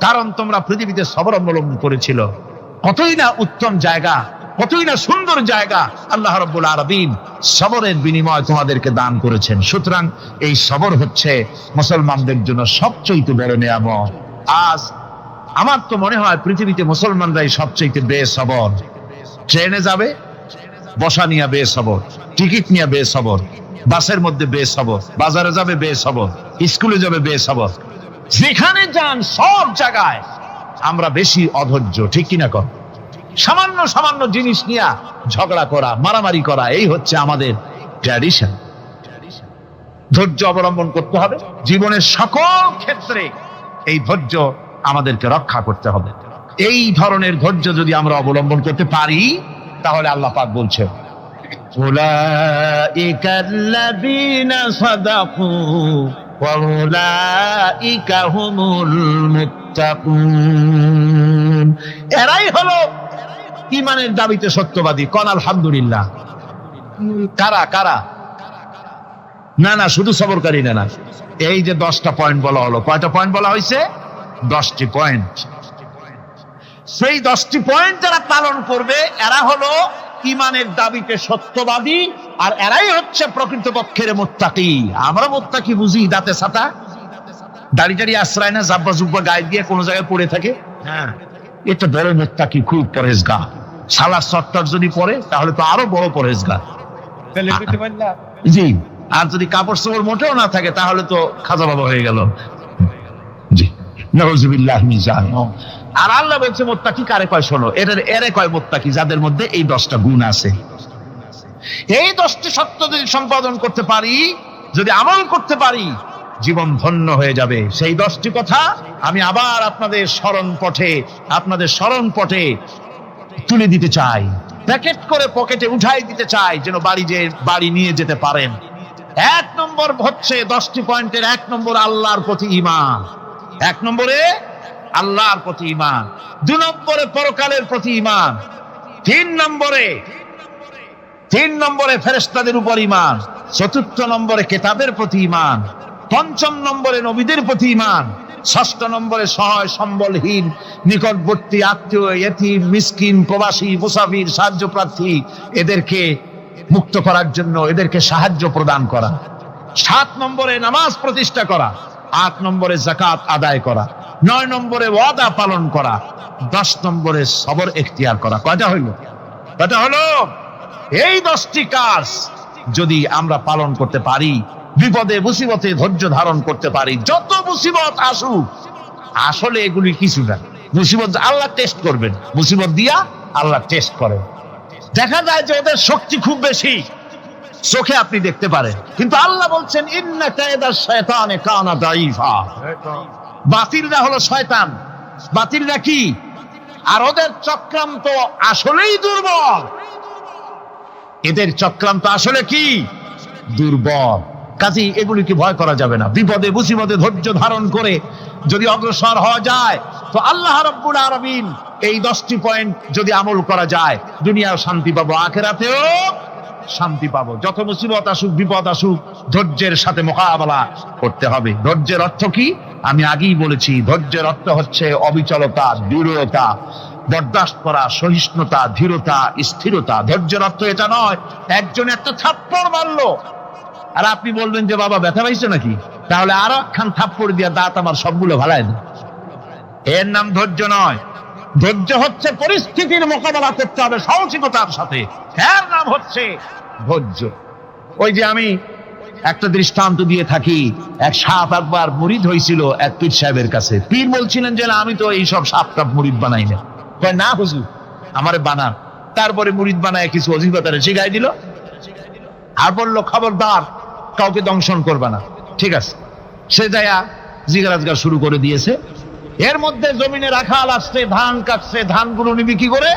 কারণ তোমরা পৃথিবীতে সবর অবলম্বন করেছিল। কতই না উত্তম জায়গা, কতই না সুন্দর জায়গা আল্লাহ রাব্বুল আলামিন সবরের বিনিময় তোমাদেরকে দান করেছেন। সুতরাং এই সবর হচ্ছে মুসলমানদের জন্য সবচেয়ে বড় নিয়ামত। আজ আমার তো মনে হয় পৃথিবীতে মুসলমানরাই সবচেয়ে বেসবর। ট্রেনে যাবে, বসা নিয়ে বেসবর, টিকিট নিয়ে বেসবর, বাসের মধ্যে বেসবর, বাজারে যাবে বেসবর, স্কুলে যাবে বেসবর, যেখানে যান সব জায়গায় আমরা বেশি অধৈর্য, ঠিক কিনা কর? সামান্য সামান্য জিনিস নিয়ে ঝগড়া করা, মারামারি করা, এই হচ্ছে আমাদের ট্র্যাডিশন। ধৈর্য অবলম্বন করতে হবে জীবনের সকল ক্ষেত্রে। এই ধৈর্য আমাদেরকে রক্ষা করতে হবে। এই ধরনের ধৈর্য যদি আমরা অবলম্বন করতে পারি, তাহলে আল্লাহ পাক বলছেন, উলাইকাল্লাযীনা সাদাকু ওয়া উলাইকা হুমুল মুত্তাকুন। এরাই হলো ঈমানের দাবিতে সত্যবাদী। কোন আলহামদুলিল্লাহ। কারা কারা? না না, শুধু সবরকারী না। এই যে 10টা পয়েন্ট বলা হলো, কয়টা পয়েন্ট বলা হয়েছে? 10টি পয়েন্ট। সেই 10টি পয়েন্ট যারা পালন করবে এরা হলো ঈমানের দাবিতে সত্যবাদী, আর এরাই হচ্ছে প্রকৃতপক্ষের মুত্তাকি। আমরা মুত্তাকি বুঝি দাঁতে ছাতা, দাড়ি টাড়ি আশ্রয় না, জাব্বা জুব্বা গায়ে দিয়ে কোনো জায়গায় পড়ে থাকে। হ্যাঁ, এটা বড় মুত্তাকি, খুব পরহেজগার। সালাত সত্তর যদি পড়ে তাহলে তো আরো বড় পরহেজগার। জি, আর যদি কাপড় চোপড় মোটেও না থাকে তাহলে তো খাজা বাবা হয়ে গেল। জি, নাউযুবিল্লাহ মিন যালিক। আর আল্লাহ বলছে মুত্তাকি কারে কয় শোনো, এরে কয় মুত্তাকি যাদের মধ্যে এই 10টা গুণ আছে। এই 10টি সত্য যদি সম্পাদন করতে পারি, যদি আমল করতে পারি, জীবন ধন্য হয়ে যাবে। সেই 10টি কথা আমি আবার আপনাদের স্মরণ পটে তুলে দিতে চাই, প্যাকেট করে পকেটে উঠাই দিতে চাই, যেন বাড়ি নিয়ে যেতে পারেন। 1 নম্বর হচ্ছে 10টি পয়েন্টের 1 নম্বর আল্লাহর প্রতি ঈমান। 1 নম্বরে আল্লাহর প্রতি ঈমান, 2 নম্বরে পরকালের প্রতি ঈমান, 3 নম্বরে ফেরেশতাদের উপর ঈমান, 4র্থ নম্বরে কিতাবের প্রতি ঈমান, 5ম নম্বরে নবীদের প্রতি ঈমান, 6ষ্ঠ নম্বরে সহায় সম্বলহীন, নিকটবর্তী আত্মীয়, ইয়তীম, মিসকিন, প্রবাসী, মুসাফির, সাহায্য প্রার্থী, এদেরকে মুক্ত করার জন্য এদেরকে সাহায্য প্রদান করা। 7 নম্বরে নামাজ প্রতিষ্ঠা করা, 8 নম্বরে যাকাত আদায় করা, 9 নম্বরে ওয়াদা পালন করা, 10 নম্বরে সবর এখতিয়ার করা। কয়টা হইল? এই 10টি কাজ যদি আমরা পালন করতে পারি, বিপদে মুসিবতে ধৈর্য ধারণ করতে পারি, যত মুসিবত আসুক, আসলে এগুলি কিছু না। মুসিবত আল্লাহ টেস্ট করবেন, মুসিবত দিয়া আল্লাহ টেস্ট করেন। দেখা যায় যে ওদের শক্তি খুব বেশি, চোখে আপনি দেখতে পারেন, কিন্তু আল্লাহ বলছেন ইন্না কায়দাশ শায়তানে কানা দাঈফা। বাতিলরা হলো শয়তান। বাতিলরা কি? আর ওদের চক্রান্ত আসলেই দুর্বল। এদের চক্রান্ত আসলে কি? দুর্বল। কাজেই এগুলিকে ভয় করা যাবে না। বিপদে মুসিবতে ধৈর্য ধারণ করে যদি অগ্রসর হওয়া যায়, তো আল্লাহ রাব্বুল আলামিন এই 10টি পয়েন্ট যদি আমল করা যায়, দুনিয়াও শান্তি পাবো, আখিরাতেও শান্তি পাবো। যত মুসিবত আসুক, বিপদ আসুক, ধৈর্যের সাথে মোকাবেলা করতে হবে। ধৈর্যের অর্থ কি? আমি আগেই বলেছি, ধৈর্যের অর্থ হচ্ছে অবিচলতা, দৃঢ়তা, বরদাস্ত করা, সহিষ্ণুতা, ধীরতা, স্থিরতা। ধৈর্যের অর্থ এটা নয় একজন একটা থাপ্পড় মারলো আর আপনি বলবেন যে বাবা ব্যথা পাইছো নাকি, তাহলে আরো একখান থাপ্পড় দিয়া দাঁত আমার সবগুলো ভালায় দেন। এর নাম ধৈর্য নয়। ধৈর্য হচ্ছে পরিস্থিতির মোকাবেলা করতে হবে সাহসিকতার সাথে, এর নাম হচ্ছে ধৈর্য। ওই যে আমি একটা দৃষ্টান্ত দিয়ে থাকি, এক সাপ একবার মুরিদ হয়েছিল এক পীর সাহেবের কাছে। পীর বলছিলেন যে আমি তো এইসব সাপ টাপ মুরিদ বানাই না। কয় না হুজুর, আমারে বানান। তারপরে মুরিদ বানায় কিছু অজিফাতারে শিখাই দিল আর বললো খবরদার কাউকে দংশন করবা না। ঠিক আছে, সে যায়া জিজ্ঞাসা শুরু করে দিয়েছে। এর মধ্যে জমিনে রাখাল আসছে, ধান কাটছে, ধানগুলো নিবি কি করে,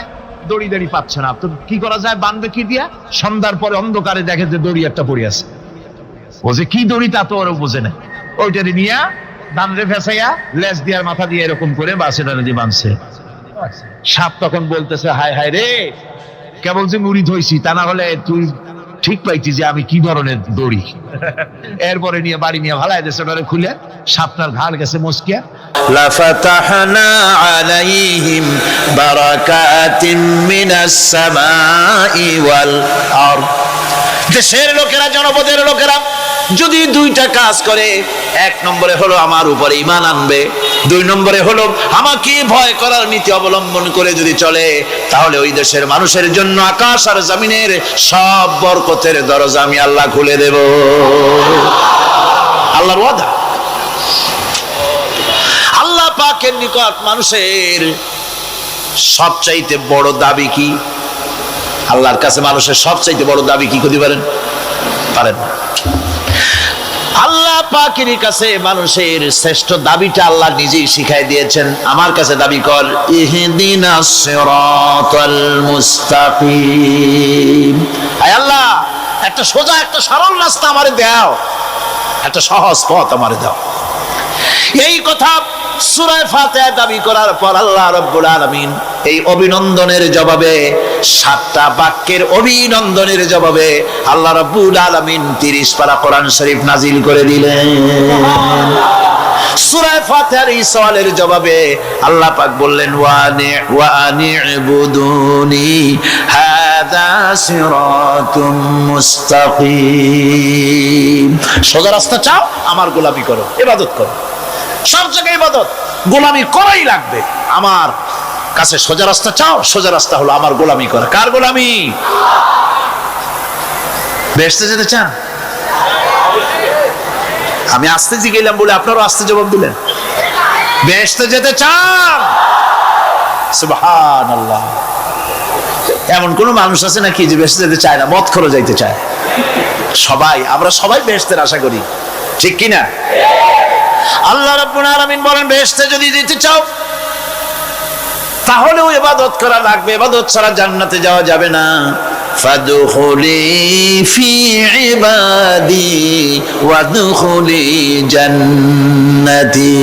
দড়ি দড়ি পাচ্ছে না। তো কি করা যায়, বানবে কি দিয়া? সন্ধ্যার পরে অন্ধকারে দেখে যে দড়ি একটা পড়ে আছে। ও যে কি দড়ি তা তো ওরা বোঝে না, ওইটারে নিয়া ধান রে ফেসাইয়া লেজ দিয়ার মাথা দিয়ে এরকম করে বাসেটা দিয়ে বাঁধছে। সাপ তখন বলতেছে হায় হায় রে, কেবল যে মুরিদ হইছি, তা না হলে তুই ঠিক পাইছি যে আমি কি ধরনের দড়ি। এরপরে নিয়ে বাড়ি নিয়ে ভালাই দেশে ওটারে খুলে সাপটার ঘাড় গেছে মস্কিয়া। লাফাতাহনা আলাইহিম বারাকাতিম মিনাস সামাই ওয়াল আরদ। দেশের লোকেরা, জনপদের লোকেরা যদি দুইটা কাজ করে, এক নম্বরে হলো আমার উপরে ঈমান আনবে, দুই নম্বরে হলো আমাকে ভয় করার নীতি অবলম্বন করে যদি চলে, তাহলে ওই দেশের মানুষের জন্য আকাশ আর জমিনের সব বরকতের দরজা আমি আল্লাহ খুলে দেব। আল্লাহর ওয়াদা। আল্লাহ পাকের নিকট মানুষের সবচাইতে বড় দাবি কি? আল্লাহর কাছে মানুষের সবচাইতে বড় দাবি কি করতে পারেন? পারেন না। আল্লাহ পাকের কাছে মানুষের শ্রেষ্ঠ দাবিটা আল্লাহ নিজেই শিখাই দিয়েছেন। আমার কাছে দাবি কর, ইহদিনাস সিরাতাল মুস্তাকিম। আয় আল্লাহ, একটা সোজা, একটা সরল রাস্তা আমারে দাও, একটা সহজ পথ আমারে দাও। এই কথা সূরা ফাতিহা দাবি করার পর আল্লাহ রাব্বুল আলামিন এই অভিনন্দনের জবাবে, 7টা বাক্যের অভিনন্দনের জবাবে আল্লাহ রাব্বুল আলামিন 30 পারা কোরআন শরীফ নাজিল করে দিলেন। সূরা ফাতিহার এই সওয়ালের জবাবে আল্লাহ পাক বললেন, ওয়া আনি'বুদুনি হাযা সিরাতুম মুস্তাকিম। সোজা রাস্তা চাও, আমার গোলামি করো, ইবাদত করো। সব জায়গায় ইবাদত, গোলামি করাই লাগবে। আমার কাছে সোজা রাস্তা চাও, সোজা রাস্তা হলো আমার গোলামি করা। কার গোলামি? বেহেশতে যেতে চান? আমি আস্তে জিগেলাম বলে আপনারও আস্তে জবাব দিলেন। বেহেশতে যেতে চান? সুবহানাল্লাহ। এমন কোন মানুষ আছে নাকি যে বেহেশতে যেতে চায় না? মদ খোর যাইতে চায়। সবাই, আমরা সবাই বেহেশতের আশা করি, ঠিক কিনা? আল্লাহ রাব্বুল আলামিন বলেন, বেহেশতে যদি যেতে চাও তাহলেও ইবাদত করা লাগবে, ইবাদত ছাড়া জান্নাতে যাওয়া যাবে না। ফাদখুলি ফি ইবাদি ওয়াদখুলি জান্নাতি।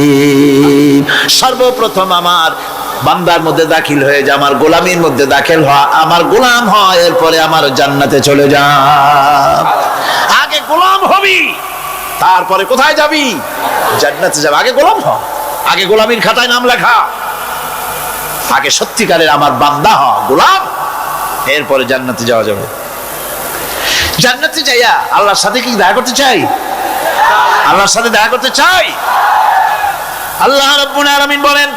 সর্বপ্রথম আমার বান্দার মধ্যে দাখিল হয়ে যা, আমার গোলামির মধ্যে দাখিল হওয়া, আমার গোলাম হয়, এরপরে আমার জান্নাতে চলে যা। আগে গোলাম হবি, তারপরে কোথায় যাবি? জান্নাতে যাবে। আগে গোলাম হ, আগে গোলামির খাতায় নাম লেখা, আগে সত্যিকারের আমার বান্দা হ, গোলাম, এরপরে জান্নাতে যাওয়া যাবে। জান্নাতে যাইয়া আল্লাহর সাথে কি দেখা করতে চাই? আল্লাহর সাথে দেখা করতে চাই। আল্লাহ রাব্বুল আলামিন বলেন,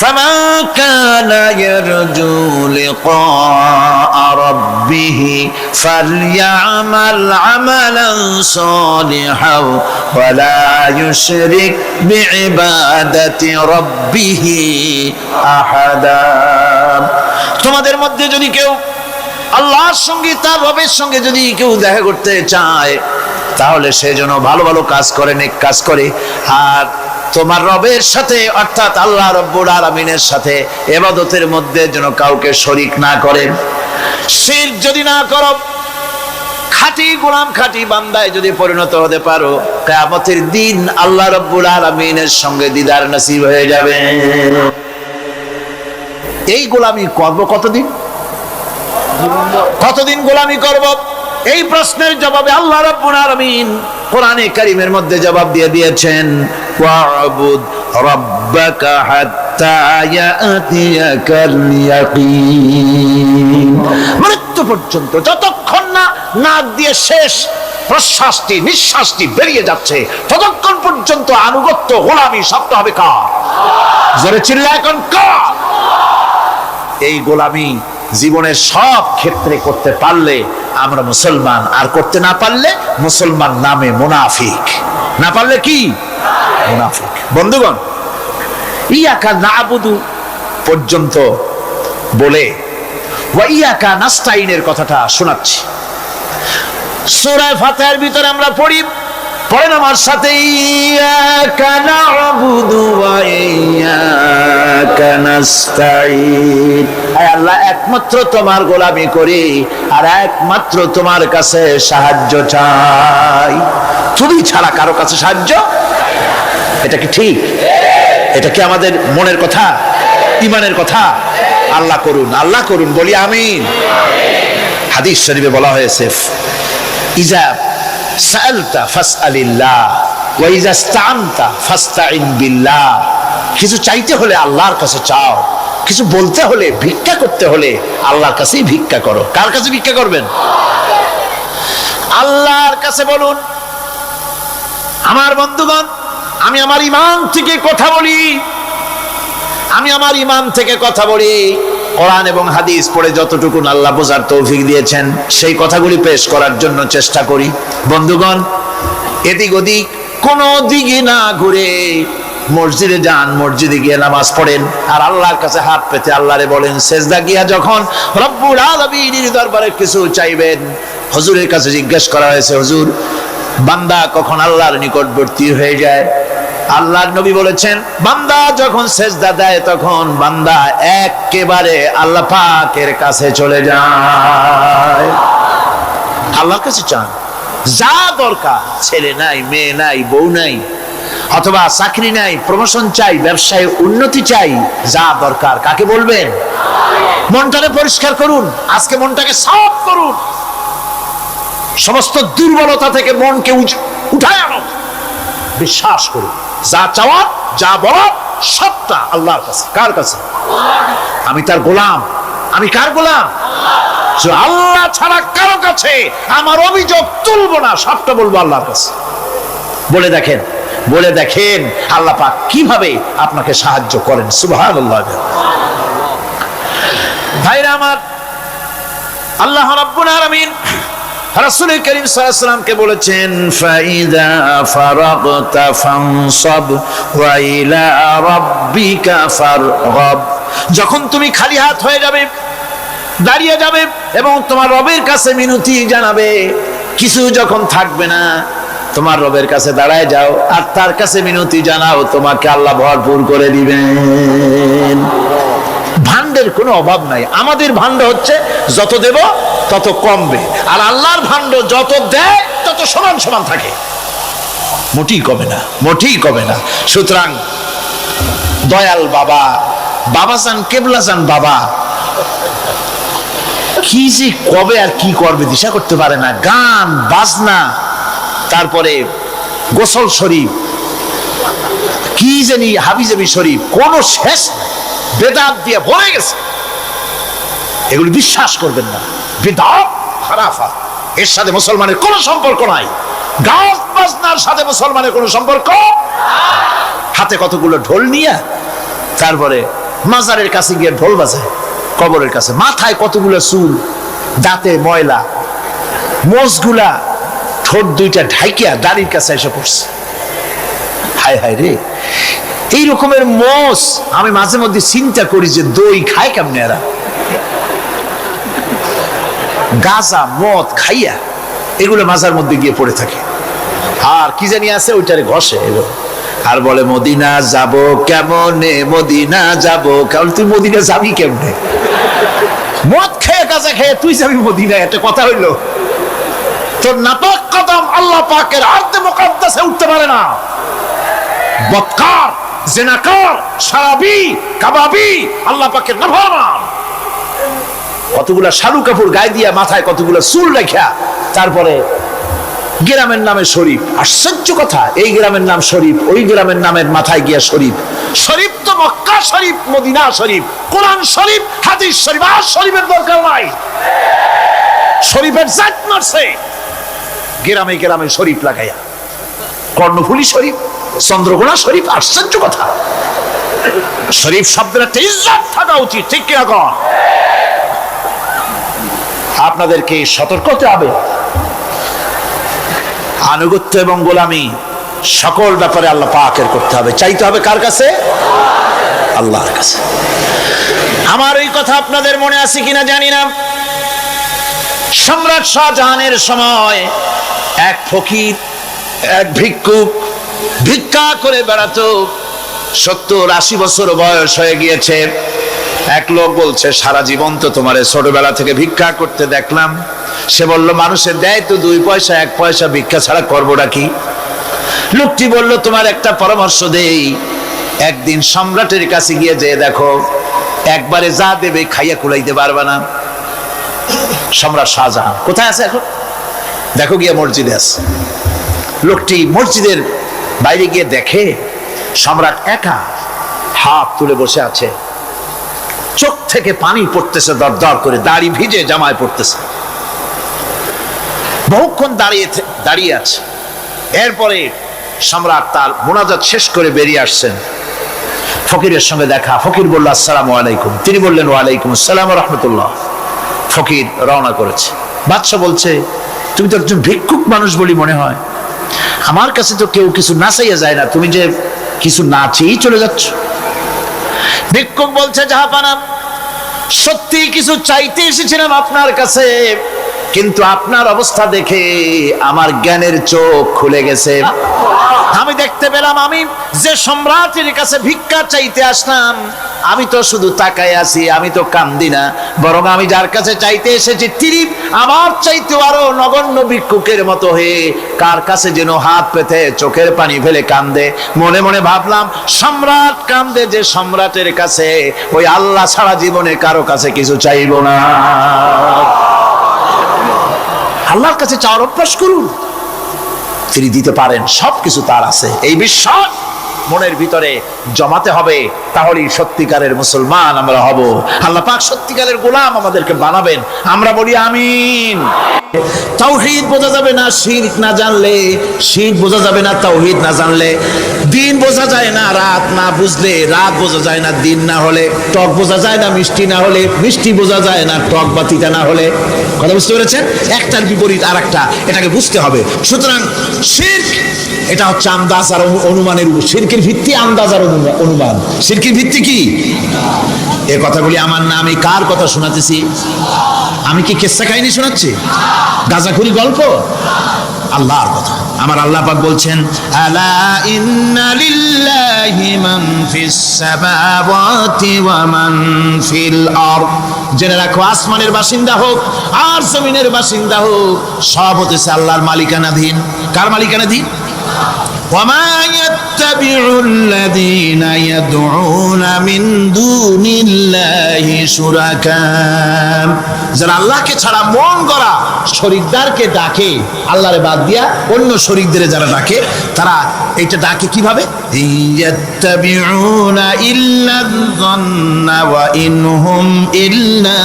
فمن كان يرجو لقاء ربه فليعمل عملا صالحا ولا يشرك بعبادة ربه أحدا। তোমাদের মধ্যে যদি কেউ আল্লাহর সঙ্গে, তার রবের সঙ্গে যদি কেউ দেখা করতে চায়, তাহলে সে যেন ভালো ভালো কাজ করে, নেক কাজ করে, আর তোমার রবের সাথে অর্থাৎ আল্লাহ রাব্বুল আলামিনের সাথে ইবাদতের মধ্যে যেন কাউকে শরীক না করেন। শিরক যদি না করো, খাঁটি গোলাম, খাঁটি বান্দায় যদি পরিণত হতে পারো, কিয়ামতের দিন আল্লাহ রাব্বুল আলামিনের সঙ্গে দিদার নসিব হয়ে যাবে। এই গোলামি করব কতদিন? কতদিন গোলামি করব? এই প্রশ্নের জবাবে আল্লাহ রাব্বুল আলামিন কোরআনে কারীমের মধ্যে জবাব দিয়ে দিয়েছেন, ওয়া'বুদ রাব্বাকা হাত্তা ইয়াতিয়াকাল ইয়াকিন। মৃত্যু পর্যন্ত, যতক্ষণ না নাক দিয়ে শেষ প্রশ্বাসটি, নিঃশ্বাসটি বেরিয়ে যাচ্ছে, ততক্ষণ পর্যন্ত আনুগত্য, গোলামি শব্দ হবে কার? জোরে চিল্লায় এখন কার? এই গোলামি জীবনের সব ক্ষেত্রে করতে পারলে আমরা মুসলমান, আর করতে না পারলে মুসলমান নামে মুনাফিক। না পারলে কি? মুনাফিক। বন্ধুগণ, ইয়াকা নাবুদু পর্যন্ত বলে ওয়া ইয়াকা নাস্তাইনের কথাটা শোনাচ্ছি। সূরা ফাতিহার ভিতরে আমরা পড়ি, পড়েন আমার সাথে, ইয়াকা নাবুদু ওয়া ইয়াকা নাস্তাইন। আয় আল্লাহ, একমাত্র তোমার গোলামি করি আর একমাত্র তোমার কাছে সাহায্য চাই। তুমি ছাড়া কারো কাছে সাহায্য? এটা কি ঠিক? এটা কি আমাদের মনের কথা, ঈমানের কথা? আল্লাহ করুন, আল্লাহ করুন, বলি আমিন। হাদিস শরীফে বলা হয়েছে, ইজা সাআলতা ফাসআলিল্লাহ ওয়া ইজা ইসতাআনতা ফাসতাইন বিল্লাহ। কিছু চাইতে হলে আল্লাহর কাছে চাও, কিছু বলতে হলে, ভিক্ষা করতে হলে আল্লাহর কাছেই ভিক্ষা করো। কার কাছে ভিক্ষা করবেন? আল্লাহর কাছে বলুন। আমার বন্ধুগণ, আমি আমার ঈমান থেকে কথা বলি, আমি আমার ঈমান থেকে কথা বলি। কোরআন এবং হাদিস পড়ে যতটুকু আল্লাহ বোঝার তৌফিক দিয়েছেন সেই কথাগুলি পেশ করার জন্য চেষ্টা করি। বন্ধুগণ, এদিক ওদিক কোনো দিকে না ঘুরে মসজিদে যান, মসজিদে গিয়ে নামাজ পড়েন, আর আল্লাহর কাছে হাত পেতে আল্লাহরে বলেন। সেজদা গিয়া যখন রব্বুল আলামিনের দরবারে কিছু চাইবেন, হুজুরের কাছে জিজ্ঞেস করা হয়েছে, হুজুর বান্দা কখন আল্লাহর নিকটবর্তী হয়ে যায়? আল্লাহর নবী বলেছেন, বান্দা যখন সেজদা দেয় তখন বান্দা একেবারে আল্লাহ পাকের কাছে চলে যায়। আল্লাহর কাছে চান যা দরকার, ছেলে নাই, মেয়ে নাই, বউ নাই, অথবা চাকরি নাই, প্রমোশন চাই, ব্যবসায় উন্নতি চাই, যা দরকার কাকে বলবেন? মনটাকে পরিষ্কার করুন, আজকে মনটাকে সাফ করুন, সমস্ত দুর্বলতা থেকে মনকে উঠায় আনো, বিশ্বাস করুন যা চাওয়ার, যা বলার সবটা আল্লাহর কাছে। কার কাছে? আমি তার গোলাম। আমি কার গোলাম? আল্লাহ ছাড়া কারো কাছে আমার অভিযোগ তুলবো না, সবটা বলবো আল্লাহর কাছে। বলে দেখেন, বলে দেখেন আল্লাহ পাক কিভাবে আপনাকে সাহায্য করেন। সুবহানাল্লাহ। ভাইরা আমার, আল্লাহ রাব্বুল আলামিন রাসূল করিম সাল্লাল্লাহু আলাইহি ওয়াসাল্লামকে বলেছেন, ফাইদা ফারাগতা ফানসাব ওয়া ইলা রাব্বিকা ফারগাব। যখন তুমি খালি হাত হয়ে যাবে, দাঁড়িয়ে যাবে এবং তোমার রবের কাছে মিনতি জানাবে, কিছু যখন থাকবে না, তোমার রবের কাছে দাঁড়ায় যাও আর তার কাছে মিনতি জানাও, তোমাকে আল্লাহ ভরপুর করে দিবেন। ভান্ডের কোনো অভাব নাই। আমাদের ভান্ড হচ্ছে যত দেব তত কমবে, আর আল্লাহর ভান্ড যত দেয় তত সমান সমান থাকে, মোটেই কমে না, মোটেই কমে না। সুতরাং দয়াল বাবা, বাবাজান, কেবলাজান বাবা কি যে কবে আর কি করবে দিশা করতে পারে না। গান বাজনা, তারপরে গোসল শরীফ, কি জানি হাবিজাবি শরীফ, কোন শেষ বেদাত দিয়ে ভরে গেছে। এগুলি বিশ্বাস করবেন না, বিদআত খারাফা, এর সাথে মুসলমানের কোনো সম্পর্ক নাই। গান বাজনার সাথে মুসলমানের কোনো সম্পর্ক। হাতে কতগুলো ঢোল নিয়ে তারপরে মাজারের কাছে গিয়ে ঢোল বাজায়, কবরের কাছে, মাথায় কতগুলো চুল, দাঁতে ময়লা, মোষগুলা ঠোঁট দুইটা ঢাইকিয়া দাড়ির কাছে এসে পড়ছে। হায় হায় রে, এই রকমের মোষ আমি মাঝে মধ্যে চিন্তা করি যে দই খায় কেমনে এরা, গাঁজা মদ খাইয়া এগুলো মাজার মধ্যে গিয়ে পড়ে থাকে। আর কি জানি আছে ওইটারে ঘষে আর বলে মদিনা যাব কেমনে, মদিনা যাব। কারণ তুই মদিনা যাবি কেমনে? মদ খেয়ে গাঁজা খেয়ে তুই যাবি মদিনা, একটা কথা হইলো? তোর নাপাক কদম আল্লাহ পাকের আরদে মুকাদ্দাসে উঠতে পারে না। বদকার, জিনাকার, শারাবি, কাবাবি, আল্লাহ পাকের নাফরমান। কতগুলা শালু কাপড় গায়ে দিয়া, মাথায় কতগুলা চুল রেখা, তারপরে গ্রামের নামে শরীফ। আশ্চর্য কথা, এই গ্রামের নাম শরীফ, ওই গ্রামের নামের মাথায় গিয়া শরীফ। শরীফ তো মক্কা শরীফ, মদিনা শরীফ, কোরআন শরীফ, হাদিস শরীফ, আর শরীফের দরকার নাই। শরীফের জাত মারছে গ্রামে গ্রামে শরীফ লাগাইয়া, কর্ণফুলী শরীফ, চন্দ্রকোনা শরীফ। আশ্চর্য কথা, শরীফ শব্দের একটা ইজ্জত থাকা উচিত, ঠিক কিনা কন? আপনাদেরকে সতর্ক হতে হবে। আনুগত্য এবং গোলামি সকল ব্যাপারে আল্লাহ পাকের করতে হবে, চাইতে হবে কার কাছে? আল্লাহর কাছে। আমার এই কথা আপনাদের মনে আছে কিনা জানি না। সম্রাট শাহজাহানের সময় এক ফকির, এক ভিক্ষুক ভিক্ষা করে বেড়াতো। 70-80 বছর বয়স হয়ে গিয়েছে। এক লোক বলছে, সারা জীবন তো তোমারে ছোটবেলা থেকে ভিক্ষা করতে দেখলাম। সে বলল, মানুষের দেয় তো 2 পয়সা 1 পয়সা, ভিক্ষা ছাড়া করবোটা কি? লোকটি বলল, তোমার একটা পরামর্শ দেই, একদিন সম্রাটের কাছে গিয়ে যে দেখো, একবারে যা দেবে খাইয়া কুলাইতে পারবে না। সম্রাট শাহজাহান কোথায় আছে এখন? দেখো গিয়ে মসজিদে আছে। লোকটি মসজিদের বাইরে গিয়ে দেখে সম্রাট একা হাত তুলে বসে আছে, চোখ থেকে পানি পড়তেছে দরদর করে, দাড়ি ভিজে জামায় পড়তেছে, বহুক্ষণ দাঁড়িয়ে আছে। এরপরে সম্রাট তার মোনাজাত শেষ করে বেরিয়ে আসছেন, ফকিরের সঙ্গে দেখা। ফকির বলল আসসালামু আলাইকুম, তিনি বললেন ওয়ালাইকুম আসসালাম ওয়া রাহমাতুল্লাহ। ফকির রওনা করেছে। বাদশা বলছে, তুমি তো একজন ভিক্ষুক মানুষ বলি মনে হয়, আমার কাছে তো কেউ কিছু না চাইয়া যায় না, তুমি যে কিছু না চেয়েই চলে যাচ্ছ। ভিক্ষুক বলছে, জাহাপানা, সত্যি কিছু চাইতে এসেছিলাম আপনার কাছে, কিন্তু আপনার অবস্থা দেখে আমার জ্ঞানের চোখ খুলে গেছে। আমি দেখতে পেলাম আমি যে সম্রাটের কাছে ভিক্ষা চাইতে আসলাম, আমি তো শুধু তাকায় আছি, আমি তো কান্দি না, বরং আমি যার কাছে চাইতে এসেছি তিনি আমার চাইতে আরো নগণ্য ভিক্ষুকের মতো হয়ে কার কাছে যেন হাত পেতে চোখের পানি ফেলে কান্দে। মনে মনে ভাবলাম, সম্রাট কান্দে যে সম্রাটের কাছে, ওই আল্লাহ সারা জীবনে কারো কাছে কিছু চাইব না। আল্লাহর কাছে চাওয়ার অভ্যাস করুন, তিনি দিতে পারেন, সবকিছু তার আছে। এই বিশ্বাস মনের ভিতরে জমাতে হবে, তাহলেই সত্যিকারের মুসলমান আমরা হব। আল্লাহ পাক সত্যিকারের গোলাম আমাদেরকে বানাবেন। আমরা বলি আমিন। তাওহীদ বোঝা যাবে না শিরক না জানলে, শিরক বোঝা যাবে না তাওহীদ না জানলে, দিন বোঝা যায় না রাত না বুঝলে, রাত বোঝা যায় না দিন না হলে, টক বোঝা যায় না মিষ্টি না হলে, মিষ্টি বোঝা যায় না টক বা তিতা না হলে। কথা বুঝতে পেরেছেন? একটার বিপরীত আর একটা, এটাকে বুঝতে হবে। সুতরাং শিরক এটা হচ্ছে আন্দাজ আর অনুমানের উপর। শিরকের ভিত্তি আন্দাজ আর অনুমান। শিরকের ভিত্তি কি? এ কথাগুলি আমার না, আমি কার কথা শোনাতেছি? আমি কি কিসসা কাহিনী শোনাচ্ছি? গাঁজাখুরি গল্প? আল্লাহর কথা। আমার আল্লাহ পাক বলছেন, আলা ইন্না লিল্লাহি মান ফিস সামাওয়াতি ওয়া মান ফিল আরদ। জেনে রাখো, আসমানের বাসিন্দা হোক আর জমিনের বাসিন্দা হোক, সব হতেছে আল্লাহর মালিকানাধীন। কার মালিকানাধীন? وما يتبع الذين يدعون من دون الله شركاء। যারা আল্লাহকে ছাড়া মন গড়া শরীকদারকে ডাকে, আল্লাহরে বাদ দিয়া অন্য শরীকদের যারা ডাকে, তারা এইটা ডাকে কিভাবে? ইয়াত্তাবিউনা ইল্লা যন্না ওয়া ইনহুম ইল্লা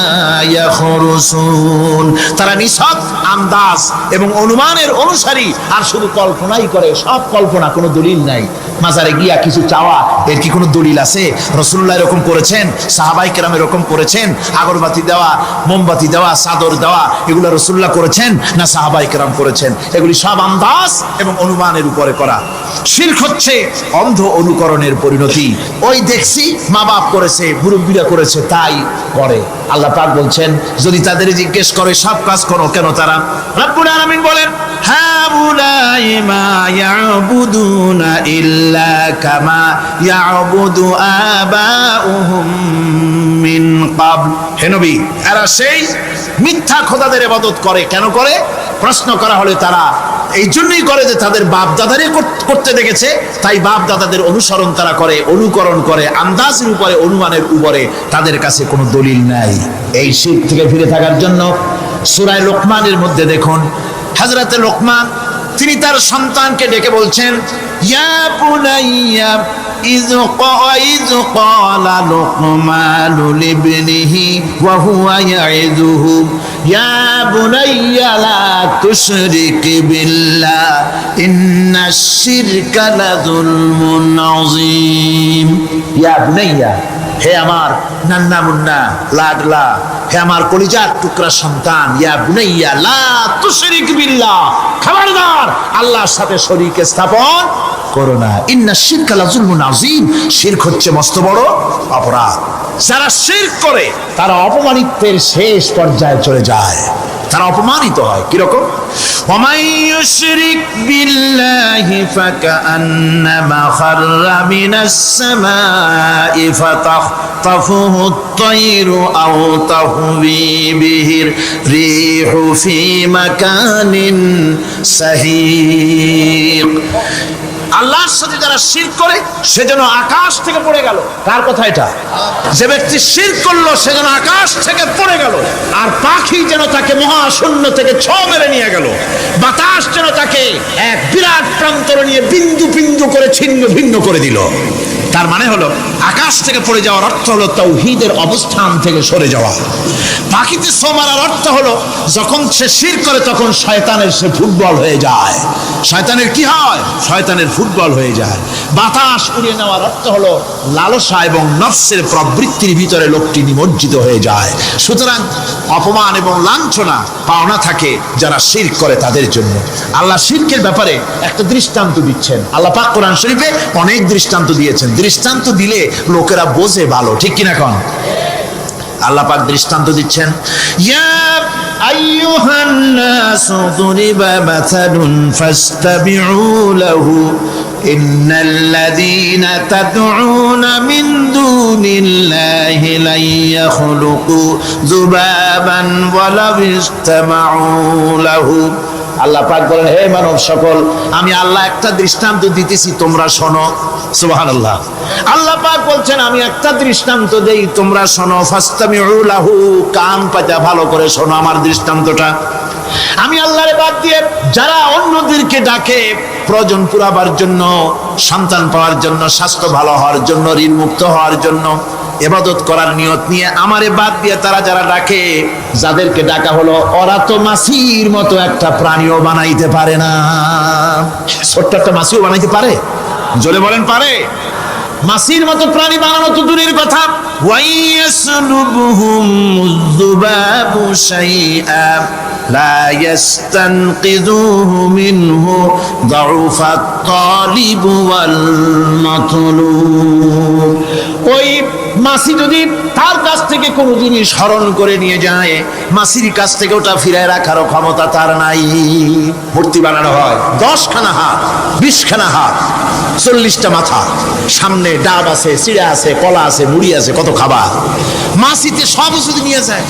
ইয়াখরুসুন। তারা নিছক আন্দাজ এবং অনুমানের অনুসারী, আর শুধু কল্পনাই করে। সব কল্পনা, কোনো দলিল নাই। মাজারে গিয়া কিছু চাওয়া, এর কি কোনো দলিল আছে? রাসূলুল্লাহ এরকম করেছেন, সাহাবায়ে কেরাম এরকম করেছেন? আগরবাতি দেওয়া, মোমবাতি দেওয়া, চাদর দেওয়া, এগুলো রাসূলুল্লাহ করেছেন না সাহাবায়ে কেরাম করেছেন? এগুলি সব আন্দাজ এবং অনুমানের উপরে করা। শিরক হচ্ছে অন্ধ অনুকরণের পরিণতি। ওই দেখছি মা বাপ করেছে, মুরব্বীরা করেছে, তাই করে। আল্লাহ পাক বলছেন, যদি তাদের জিজ্ঞেস করে সব কাজ করো কেন তারা? রব্বুল আলামিন বলেন, হাউলাই মা ইয়াবুদুনা ইল্লা কামা ইয়াবুদু আবাউহুম মিন ক্বাবল। হে নবী, এরা সেই মিথ্যা খোদাদের ইবাদত করে। কেন করে? প্রশ্ন করা হলে তারা এই জন্যই করে যে তাদের বাপ দাদারে করতে দেখেছে, তাই বাপ দাদাদের অনুসরণ তারা করে, অনুকরণ করে, আন্দাজের উপরে, অনুমানের উপরে। তাদের কাছে কোনো দলিল নাই। এই শিরক থেকে ফিরে থাকার জন্য সূরা লোকমানের মধ্যে দেখুন, হযরতে লোকমান তিনি তার সন্তানকে ডেকে বলছেন, ইয়া বুনাইয়া إذ قال لقمان لابنه وهو يعظه يا بني لا تشرك بالله إن الشرك لظلم عظيم। يا بني, হে আমার নান্না মুন্না লাডলা, হে আমার কলিজার টুকরা সন্তান, ইয়া বুনাইয়া লা তুশরিক বিল্লাহ, খবরদার আল্লাহর সাথে শরীক স্থাপন করো না। ইন্না শিরকা লাযুলমুন আযীম। শিরক হচ্ছে মস্ত বড় অপরাধ। যারা শিরক করে তারা অপমানিতের শেষ পর্যায়ে চলে যায়, তারা অপমানিত হয়। কিরকম? ওয়ামান ইউশরিক বিল্লাহি ফাকান্নামা খাররা মিনাস সামাই ফাতাখতাফুহু আত-তায়রু আও তাহবি বিহির রিহু ফি মাকানিন সাহিক। আল্লাহর সাথে যারা শিরক করে সে যেন আকাশ থেকে পড়ে গেল। কার কথা এটা? যে ব্যক্তি শিরক করলো সে যেন আকাশ থেকে পড়ে গেল, আর পাখি যেন তাকে মহাশূন্য থেকে ছ মেরে নিয়ে গেল, বাতাস যেন তাকে এক বিরাট প্রান্তর নিয়ে বিন্দু বিন্দু করে ছিন্ন ভিন্ন করে দিল। তার মানে হলো আকাশ থেকে পড়ে যাওয়ার অর্থ হলো তাওহীদের অবস্থান থেকে সরে যাওয়া। পাখিতে ছো মারার অর্থ হলো যখন সে শিরক করে তখন শয়তানের সে ফুটবল হয়ে যায়। শয়তানের কি হয়? শয়তানের ফুটবল হয়ে যায়। বাতাস উড়িয়ে নেওয়ার অর্থ হলো লালসা এবং নফসের প্রবৃত্তির ভিতরে লোকটি নিমজ্জিত হয়ে যায়। সুতরাং অপমান এবং লাঞ্ছনা পাওনা থাকে যারা শিরক করে তাদের জন্য। আল্লাহ শিরকের ব্যাপারে একটা দৃষ্টান্ত দিচ্ছেন। আল্লাহ পাক কোরআন শরীফে অনেক দৃষ্টান্ত দিয়েছেন। দৃষ্টান্ত দিলে লোকেরা বোঝে ভালো, ঠিক কিনা কোন? আল্লাহ পাক দৃষ্টান্ত দিচ্ছেন, ইয়া আইয়ুহান নাসু দুরিবা মাসালুন ফাসতাবিউ লাহু ইন্নাল্লাযীনা তাদউনা মিন দুনিল্লাহি লা ইয়াখলুকু যুবাবান ওয়ালাউ ইসতামাউ লাহু। আল্লাহ পাক বলেন, হে মানব সকল, আমি আল্লাহ একটা দৃষ্টান্ত দিতেছি, তোমরা শোনো। সুবহানাল্লাহ। আল্লাহ পাক বলছেন, আমি একটা দৃষ্টান্ত দেই, তোমরা শোনো। ফাসতামিউ লাহু, কান পাতা ভালো করে শোনো আমার দৃষ্টান্তটা। আমি আল্লাহরে বাদ দিয়ে যারা অন্যদেরকে ডাকে প্রয়োজন পুরাবার জন্য, সন্তান পাওয়ার জন্য, স্বাস্থ্য ভালো হওয়ার জন্য, ঋণ মুক্ত হওয়ার জন্য, ইবাদত করার নিয়ত নিয়ে আমারে বাদ দিয়ে তারা যারা ডাকে, যাদেরকে ডাকা হলো, ওরা তো মাছির মতো একটা প্রাণীও বানাইতে পারে না। ছোট্ট একটা মাছিও বানাইতে পারে? জোরে বলেন, পারে? মাছির মতো প্রাণী বানানো তো দূরের কথা। ওয়াইয়াসলুবুহুম যুবাবু শাইআ লা ইস্তানকিযুহু মিনহু যাউফাত তালিব ওয়াল মাতলুব। ওই মাছি যদি তার কাছ থেকে কোনো জিনিস হরণ করে নিয়ে যায়, মাছির কাছ থেকে ওটা ফিরায় রাখারও ক্ষমতা তার নাই। মূর্তি বানানো হয় 10খানা হাত, 20খানা হাত, 40টা মাথা, সামনে ডাব আছে, চিড়া আছে, কলা আছে, মুড়ি আছে, কত খাবার। মাছিতে সব যদি নিয়ে যায়,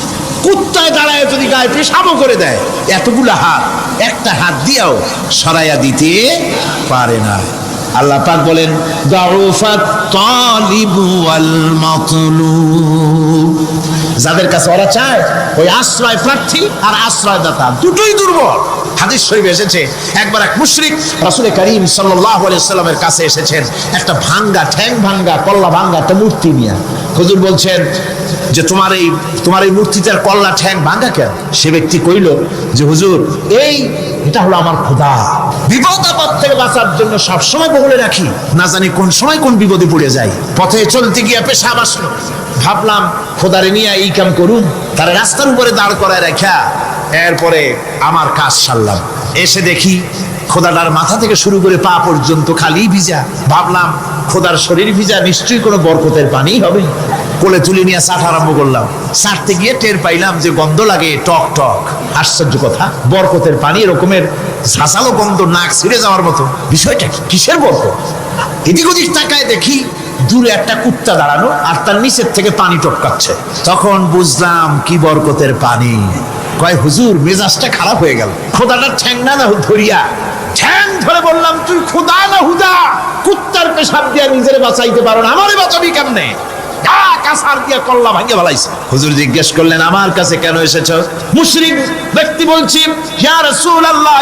কুত্তায় দাঁড়ায় যদি গায়ে পেশাবও করে দেয়, এতগুলা হাত একটা হাত দিয়েও সরাইয়া দিতে পারে না। আল্লাহ পাক বলেন, যাউফাত তালিবু ওয়াল মাতলুব। যাদের কাছে ওরা চায়, ওই আশ্রয় প্রার্থী আর আশ্রয়দাতা দুটোই দুর্বল। হাদিস শরীফে এসেছে, একবার এক মুশরিক রাসূল করিম সাল্লাল্লাহু আলাইহি সাল্লামের কাছে এসেছেন একটা ভাঙ্গা, ঠ্যাং ভাঙ্গা, কল্লা ভাঙ্গা একটা মূর্তি নিয়ে। হুজুর বলছেন যে তোমার এই মূর্তিটার কল্লা ঠ্যাং ভাঙ্গা কেন? সে ব্যক্তি কইল যে হুজুর, এটা হলো আমার খোদা। বিপদ আপদ থেকে বাঁচার জন্য সবসময় বগলে রাখি, না জানি কোন সময় কোন বিপদে পড়ে যাই। পথে চলতে গিয়ে পেশাব আসলো, ভাবলাম খোদারে নিয়ে এই কাম করুন, তারা রাস্তার উপরে দাঁড় করায় রাখা, এরপরে আমার কাজ সারলাম। এসে দেখি খোদাটার মাথা থেকে শুরু করে পা পর্যন্ত খালি ভিজা। ভাবলাম খোদার শরীর ভিজা, নিশ্চয়ই কোনো বরকতের পানি হবে। কোলে তুলে নিয়ে চাট আরম্ভ করলাম। চাটতে গিয়ে টের পাইলাম যে গন্ধ লাগে টক টক। আশ্চর্য কথা, বরকতের পানি এরকমের ঝাঁসালো গন্ধ, নাক ছিঁড়ে যাওয়ার মতো। বিষয়টা কি? কিসের বরকত? এদিক ওদিক তাকায় দেখি দূরে একটা কুত্তা দাঁড়ানো, আর তার নিচের থেকে পানি টপকাচ্ছে। তখন বুঝলাম কি বরকতের পানি। কয় হুজুর, মেজাজটা খারাপ হয়ে গেল। খোদাটার ঠ্যাং না ধরিয়া ঠ্যাং ধরে বললাম, তুই খোদা না হুদা? কুত্তার পেশাব দিয়া নিজের বাঁচাইতে পারো না, আমারে বাঁচাবি কেমনে? হুজুর জিজ্ঞেস করলেন, আমার কাছে কেন এসেছো? মুশরিক ব্যক্তি বলছি, ইয়া রাসূলুল্লাহ,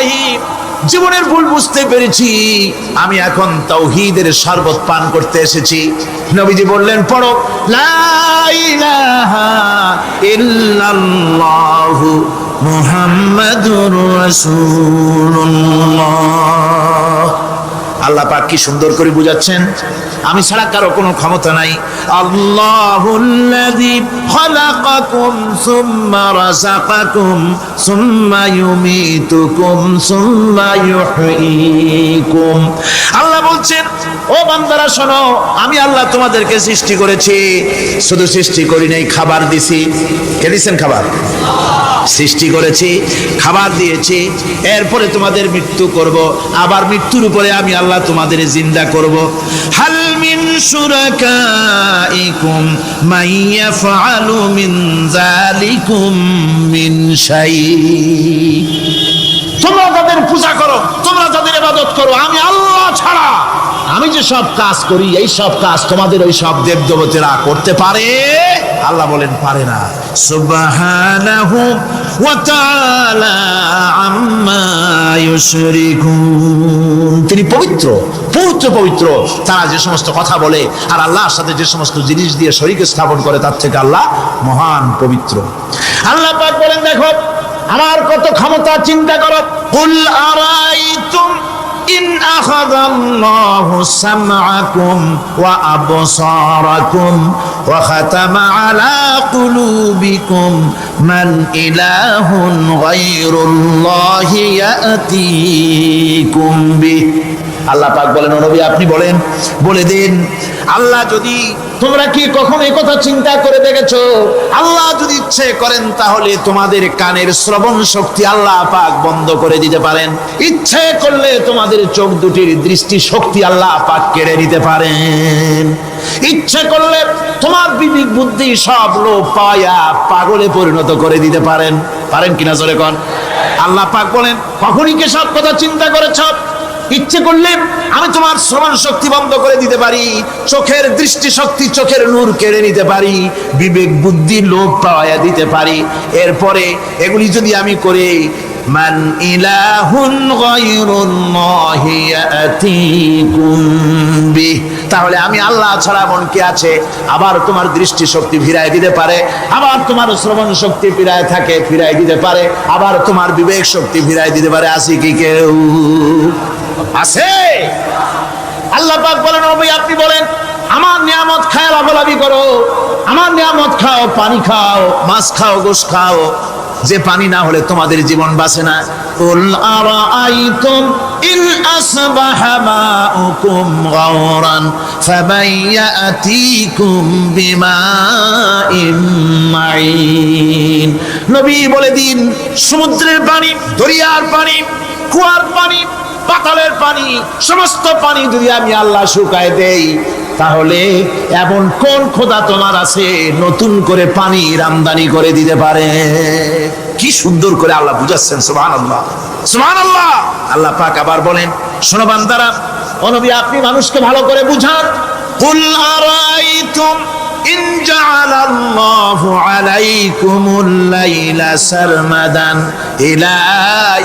জীবনের ভুল বুঝতে পেরেছি, আমি এখন তাওহীদের শরবত পান করতে এসেছি। নবীজি বললেন, পড়ো লা ইলাহা ইল্লাল্লাহু মুহাম্মাদুর রাসূলুল্লাহ। আল্লাহ পাক কি সুন্দর করে বুঝাচ্ছেন, আমি ছাড়া কারো কোনো ক্ষমতা নাই। আল্লাহুল্লাযী খালাকাকুম সুম্মা রাযাকাকুম সুম্মা ইউমীতুকুম সুম্মা ইউহয়ীকুম। আল্লাহ বলছেন, ও বান্দারা শোনো, আমি আল্লাহ তোমাদেরকে সৃষ্টি করেছি। শুধু সৃষ্টি করি নাই, খাবার দিছি। কে দিয়েছেন খাবার? সৃষ্টি করেছি, খাবার দিয়েছি, এরপরে তোমাদের মৃত্যু করব, আবার মৃত্যুর উপরে আমি আল্লাহ তোমাদের জিন্দা করব। হাল মিন শুরাকাইকুম মান ইয়াফআলু মিন যালিকুম মিন শাই। তোমরা যাদের পূজা করো, তোমরা যাদের ইবাদত করো, আমি আল্লাহ ছাড়া আমি যে সব কাজ করি এই সব কাজ তোমাদের ওই সব দেবদেবতারা করতে পারে? আল্লাহ বলেন পারে না। সুবহানাহু ওয়া তাআলা আম্মা ইউশরিকুন, তিনি পবিত্র, পবিত্র পবিত্র। তারা যে সমস্ত কথা বলে আর আল্লাহর সাথে যে সমস্ত জিনিস দিয়ে শরীক স্থাপন করে তার থেকে আল্লাহ মহান পবিত্র। আল্লাহ পাক বলেন দেখো আমার কত ক্ষমতা, চিন্তা করো। কুল আরাইতুম ইন আখাযাল্লাহু সামআকুম ওয়া আবসারাকুম ওয়া খাতামা আলা কুলুবিকুম মান ইলাহুন গায়রুল্লাহি ইয়াতিকুম বিহি। আল্লাহ পাক বলেন ও নবী আপনি বলেন, বলে দিন আল্লাহ যদি, তোমরা কি কখনো এই কথা চিন্তা করে দেখেছো আল্লাহ যদি ইচ্ছে করেন তাহলে তোমাদের কানের শ্রবণ শক্তি আল্লাহ পাক বন্ধ করে দিতে পারেন, ইচ্ছে করলে তোমাদের চোখ দুটির দৃষ্টি শক্তি আল্লাহ পাক কেড়ে নিতে পারেন, ইচ্ছে করলে তোমার বিবেক বুদ্ধি সব লোপ পায়া পাগলে পরিণত করে দিতে পারেন। পারেন কিনা জোরে কোন? আল্লাহ পাক বলেন কখনই কি সব কথা চিন্তা করেছ? ইচ্ছে করলে আমি তোমার শ্রবণ শক্তি বন্ধ করে দিতে পারি, চোখের দৃষ্টি শক্তি, চোখের নূর কেড়ে নিতে পারি, বিবেক বুদ্ধি লোপ পাওয়া দিতে পারি। এরপরে এগুলি যদি আমি করে মান ইলাহুন গায়রুল্লাহি ইয়াতিকুম বিহি, তাহলে আমি আল্লাহ ছাড়া মন কে আছে? আবার তোমার দৃষ্টি শক্তি ফিরায় দিতে পারে, আবার তোমার শ্রবণ শক্তি ফিরায় থাকে ফিরায় দিতে পারে, আবার তোমার বিবেক শক্তি ফিরায় দিতে পারে। আছে কি কেউ? আছে? আল্লাহ পাক বলেন নবী আপনি বলেন আমার নিয়ামত খায় লাভালাভি করো, আমার নিয়ামত খাও, পানি খাও, মাছ খাও, গোশ খাও, যে পানি না হলে তোমাদের জীবন বাঁচে না। কুল আরাআইতুম ইন আসবাহা মাউকুম গাওরান ফামান ইয়াতিকুম বিমাইন মাইন। নবী বলে দিন সমুদ্রের পানি, দরিয়ার পানি, কুয়ার পানি, পাতালের পানি, সমস্ত পানি যদি আমি আল্লাহ শুকায় দেই তাহলে এমন কোন খোদা তোমার আছে নতুন করে পানির আমদানি করে দিতে পারে? কি সুন্দর করে আল্লাহ বুঝাচ্ছেন। সুবহানাল্লাহ, সুবহানাল্লাহ। আল্লাহ পাক আবার বলেন শোনো বান্দারা, ও নবী আপনি মানুষকে ভালো করে বুঝান। কুল আরাইতুম ইন জাআলাল্লাহু আলাইকুমুল লাইলা সারমাদান ইলা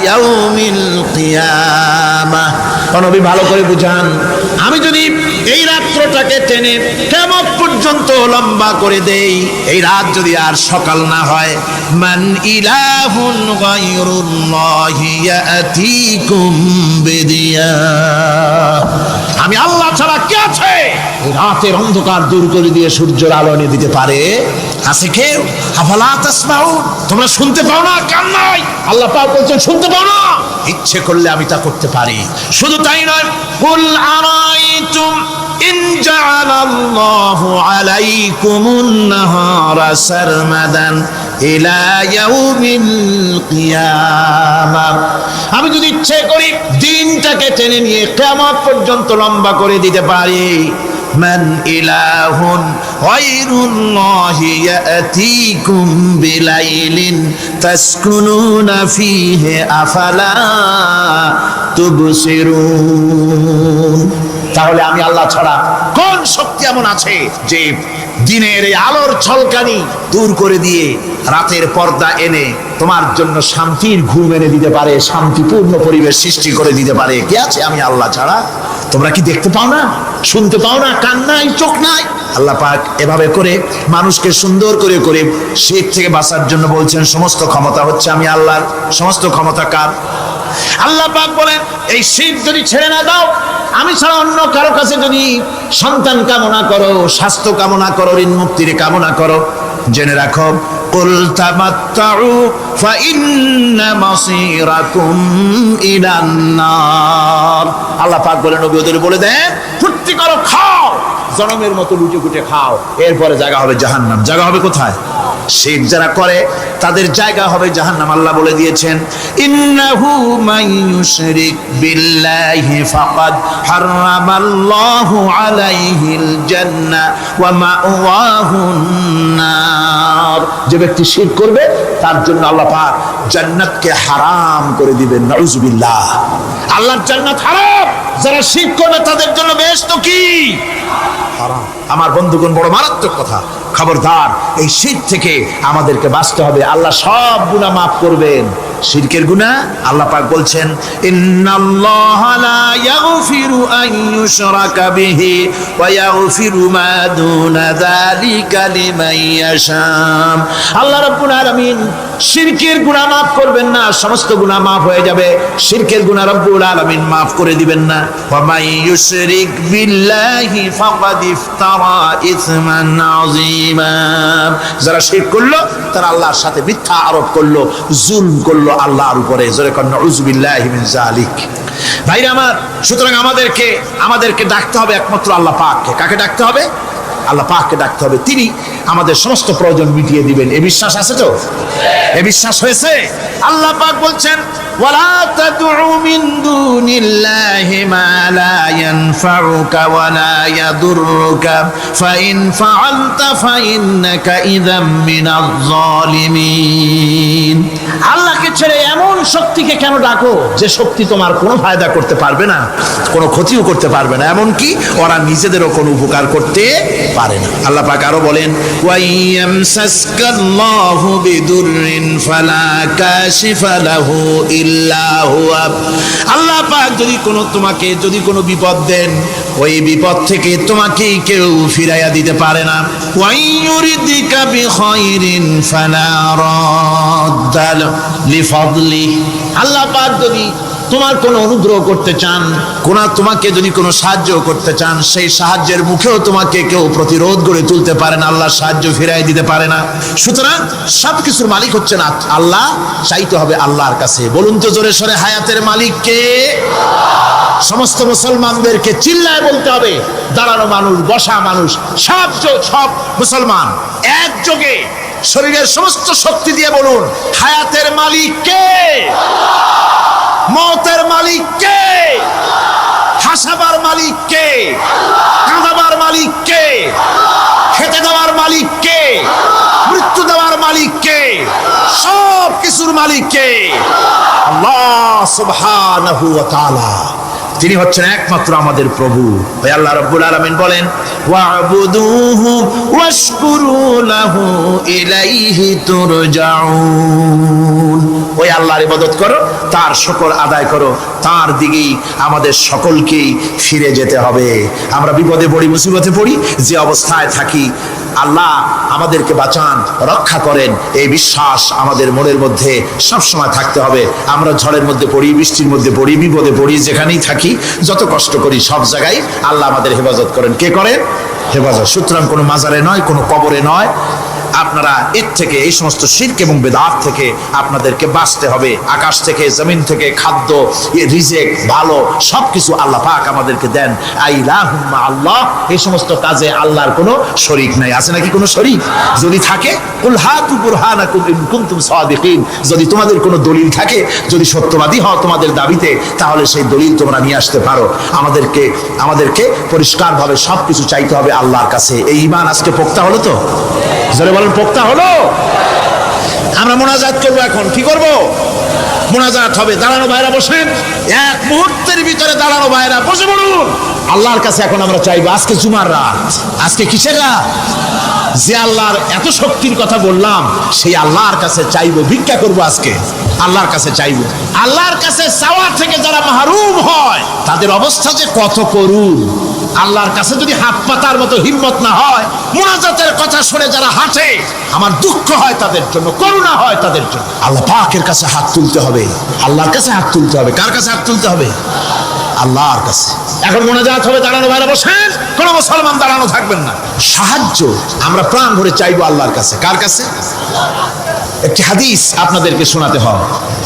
ইয়াউমিল কিয়ামাহ। ও নবী ভালো করে বুঝান, আমি যদি এই রাত্রটাকে টেনে কিয়ামত পর্যন্ত লম্বা করে দেই, এই রাত যদি আর সকাল না হয়, মান ইলাহুন গায়রুল্লাহি ইয়াতিকুম বিদিয়া, আমি আল্লাহ ছাড়া কে আছে রাতের অন্ধকার দূর করে দিয়ে সূর্যের আলো এনে দিতে পারে? আছে কেউ? আফালা তাসমাউন, তোমরা শুনতে পাও না? কান নাই? আল্লাহ পাক বলছেন শুনতে পাও না? ইচ্ছে করলে আমি তা করতে পারি। শুধু তাই নয়, কুল আরাইতুম ইন জাআলাল্লাহু আলাইকুমুন নাহারা সারমাদান ইলা ইয়াউমিল কিয়ামাহ, আমি যদি ইচ্ছে করি দিনটাকে টেনে নিয়ে কিয়ামত পর্যন্ত লম্বা করে দিতে পারি। মান ইলাহুন গায়রুল্লাহি ইয়াতিকুম বিলাইলিন তাসকুনুনা ফীহি আফালা তুবসিরুন, তাহলে আমি আল্লাহ ছাড়া কোন শক্তি এমন আছে যে দিনের এই আলোর ঝলকানি দূর করে দিয়ে রাতের পর্দা এনে তোমার জন্য শান্তির ঘুম এনে দিতে পারে, শান্তিপূর্ণ পরিবেশ সৃষ্টি করে দিতে পারে? কে আছে আমি আল্লাহ ছাড়া? তোমরা কি দেখতে পাও না? শুনতে পাও না? কান নাই? চোখ নাই? আল্লাহ পাক এভাবে করে মানুষকে সুন্দর করে করে শিরক থেকে বাঁচার জন্য বলছেন সমস্ত ক্ষমতা হচ্ছে আমি আল্লাহর। সমস্ত ক্ষমতা কার? আল্লাহ পাক বলেন এই শিরক যদি ছেড়ে না দাও, আমি ছাড়া অন্য কারো কাছে যদি সন্তান কামনা করো, স্বাস্থ্য কামনা করো, ঋণ মুক্তির কামনা করো, জেনে রাখো কুল তামাত্তাউ ফাইন্না মাসীরাকুম ইলান নার। আল্লাহ পাক বলেন নবী ওদের বলে দেন ফুর্তি করো, খাও, জনমের মতো লুটে পুটে খাও, এরপরে জায়গা হবে জাহান্নাম। জায়গা হবে কোথায়? শিরক যারা করে তাদের জায়গা হবে জাহান্নাম। আল্লাহ বলে দিয়েছেন, ইন্নাহু মান ইউশরিক বিল্লাহি ফাকাদ হারামাল্লাহু আলাইহিল জান্নাহ ওয়া মাওয়াহুন নার। যে ব্যক্তি শিরক করবে তার জন্য আল্লাহ পাক জান্নাতকে হারাম করে দিবেন। নাউজুবিল্লাহ। আল্লাহর জান্নাত হারাম, যারা শিরক করবে তাদের জন্য বেহেশত কি হারাম। আমার বন্ধুগণ, বড় মারাত্মক কথা। খবরদার, এই শিরক থেকে আমাদেরকে বাঁচতে হবে। আল্লাহ সব গুনাহ মাফ করবেন। শিরকের গুনাহ আল্লাহ পাক বলছেন, ইন্নাল্লাহা লা ইয়াগফিরু আন ইউশরাকা বিহি ওয়া ইয়াগফিরু মা দুনা যালিকা লিমান ইয়াশা। আল্লাহ রাব্বুল আলামিন শিরকের গুনাহ মাফ করবেন না, সমস্ত গুনাহ মাফ হয়ে যাবে। শিরকের গুনাহ রব্বুল আলামিন মাফ করে দিবেন না। ওয়া মান ইউশরিক বিল্লাহি ফাকাদ ইফতারা ইসমান আযীমা। যারা শিরক করলো তারা আল্লাহর সাথে মিথ্যা আরোপ করলো, জুলম করলো আল্লাহর উপরে। জোরে কর নাউযুবিল্লাহি মিন যালিক। ভাইরা আমার, সুতরাং আমাদেরকে ডাকতে হবে একমাত্র আল্লাহ পাককে। কাকে ডাকতে হবে? আল্লাহ পাককে ডাকতে হবে। তিনি আমাদের সমস্ত প্রয়োজন মিটিয়ে দিবেন। এই বিশ্বাস আছে তো? এই বিশ্বাস হয়েছে? আল্লাহ পাক বলছেন, ওয়ালা তাদউ মিন দুনিল্লাহি মা লা ইয়ানফাউকা ওয়া লা ইয়াদুররুকা ফাইন ফাআলতা ফাইন্নাকা ইযাম মিনাজ জালিমিন। আল্লাহকে ছেড়ে এমন শক্তিকে কেন ডাকো যে শক্তি তোমার কোনো ফায়দা করতে পারবে না, কোনো ক্ষতিও করতে পারবে না, এমনকি ওরা নিজেদেরও কোনো উপকার করতে পারে না। আল্লাহ পাক আরো বলেন, ওয়া ইয়ামসাসকাল্লাহু বিদুররিন ফালা কাশিফা লাহু ইল্লা হুয়া। আল্লাহ পাক যদি কোনো বিপদ দেন, ওই বিপদ থেকে তোমাকে কেউ ফিরাইয়া দিতে পারে না। ওয়া ইউরিদিকা বিখাইরিন ফালা রাদ্দা লিফাদলি। আল্লাহ পাক যদি তোমার কোনো অনুগ্রহ করতে চান, তোমাকে যদি কোনো সাহায্য করতে চান, সেই সাহায্যের মুখেও তোমাকে কেউ প্রতিরোধ গড়ে তুলতে পারে না, আল্লাহ সাহায্য ফিরাই দিতে পারে না। সুতরাং সবকিছুর মালিক হচ্ছেন আল্লাহ। চাইতে হবে আল্লাহর কাছে। বলুন তো জোরে সরে, হায়াতের মালিক কে? সমস্ত মুসলমানদেরকে চিল্লায় বলতে হবে। দাঁড়ানো মানুষ, বসা মানুষ, সব মুসলমান একযোগে শরীরের সমস্ত শক্তি দিয়ে বলুন, হায়াতের মালিক কে? মওতের মালিক কে? হাসাবার মালিক কে? কাঁদাবার মালিক কে? খেতে দেওয়ার মালিক কে? মৃত্যু দেওয়ার মালিক কে? সব কিছুর মালিক কে? আল্লাহ সুবহানাহু ওয়া তাআলা। তিনি হচ্ছেন একমাত্র আমাদের প্রভু। ওই আল্লাহ রাব্বুল আলামিন বলেন, ওয়া'বুদুহু ওয়াশকুরু লাহু ইলাইহি তুরজাউন। ওই আল্লাহর ইবাদত করো, তার শুকর আদায় করো, তার দিকেই আমাদের সকলকেই ফিরে যেতে হবে। আমরা বিপদে পড়ি, মুসিবতে পড়ি, যে অবস্থায় থাকি, আল্লাহ আমাদেরকে বাঁচান, রক্ষা করেন, এই বিশ্বাস আমাদের মনের মধ্যে সবসময় থাকতে হবে। আমরা ঝড়ের মধ্যে পড়ি, বৃষ্টির মধ্যে পড়ি, বিপদে পড়ি, যেখানেই থাকি, যত কষ্ট করি, সব জায়গায় আল্লাহ আমাদের হেফাজত করেন। কে করেন? হেফাজত। সুতরাং কোনো মাজারে নয়, কোনো কবরে নয়। আপনারা এর থেকে, এই সমস্ত শিরক এবং বেদাত থেকে আপনাদেরকে বাঁচতে হবে। আকাশ থেকে, জমিন থেকে খাদ্য, রিজেক, ভালো সবকিছু আল্লাহ পাক আমাদেরকে দেন। আইলাহুম্মা আল্লাহ। এই সমস্ত কাজে আল্লাহর কোনো শরীক নাই। আছে নাকি কোনো শরীক? যদি থাকে, কুল হাতু বুরহানাকুম ইন কুনতুম সাদিকিন। যদি তোমাদের কোনো দলিল থাকে, যদি সত্যবাদী হও তোমাদের দাবিতে, তাহলে সেই দলিল তোমরা নিয়ে আসতে পারো। আমাদেরকে পরিষ্কারভাবে সবকিছু চাইতে হবে আল্লাহর কাছে। এই ঈমান আজকে পোক্তা হলো তো? জোরে বলেন, পোক্তা হলো? আমরা মোনাজাত করবো। এখন কি করব? মোনাজাত হবে। দাঁড়ানো ভাইরা বসেন, এক মুহূর্তের ভিতরে দাঁড়ানো ভাইরা বসে পড়ুন। আল্লাহর কাছে এখন আমরা চাইবো। আজকে জুমার রাত, আজকে কিসের রাত? যে আল্লাহর এত শক্তির কথা বললাম, সেই আল্লাহর কাছে চাইবো, ভিক্ষা করব। আজকে আল্লাহর কাছে চাইবো। আল্লাহর কাছে চাওয়া থেকে যারা মাহরুম হয়, তাদের অবস্থা যে কত করুণ। আল্লাহর কাছে যদি হাত পাতার মতো হিম্মত না হয়, মুনাজাতের কথা শুনে যারা হাঁটে, আমার দুঃখ হয় তাদের জন্য, করুণা হয় তাদের জন্য। আল্লাহ পাকের কাছে হাত তুলতে হবে, আল্লাহর কাছে হাত তুলতে হবে। কার কাছে হাত তুলতে হবে? আল্লাহর কাছে। এখন মোনাজাত হবে। দাঁড়ানো ভাইরা বসেন, কোন মুসলমান দাঁড়ানো থাকবেন না। সাহায্য আমরা প্রাণ ভরে চাইবো আল্লাহর কাছে। কার কাছে? একটি হাদিস আপনাদেরকে শোনাতে হবে।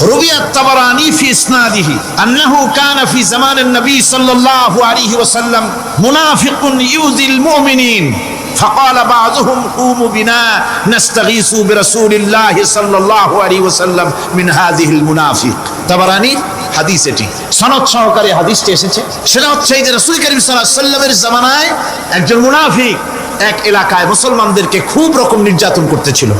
রুবিয়াত তাবারানী ফি ইসনাদিহি আন্নাহু কানা ফি জামানিন নবী সাল্লাল্লাহু আলাইহি ওয়াসাল্লাম মুনাফিকুন ইউযিল মুমিনিন فقال بعضهم قوموا بنا نستغيث برسول الله صلى الله عليه وسلم من هذه المنافق তাবারানী হাদিস এটি সনদ সহকারে হাদিসটি এসেছে সেটা হচ্ছে এই যে রাসূল করিম সাল্লাল্লাহু আলাইহি ওয়াসাল্লামের জামানায় একজন মুনাফিক এক এলাকায় মুসলমানদেরকে খুব রকম নির্যাতন করতেছিল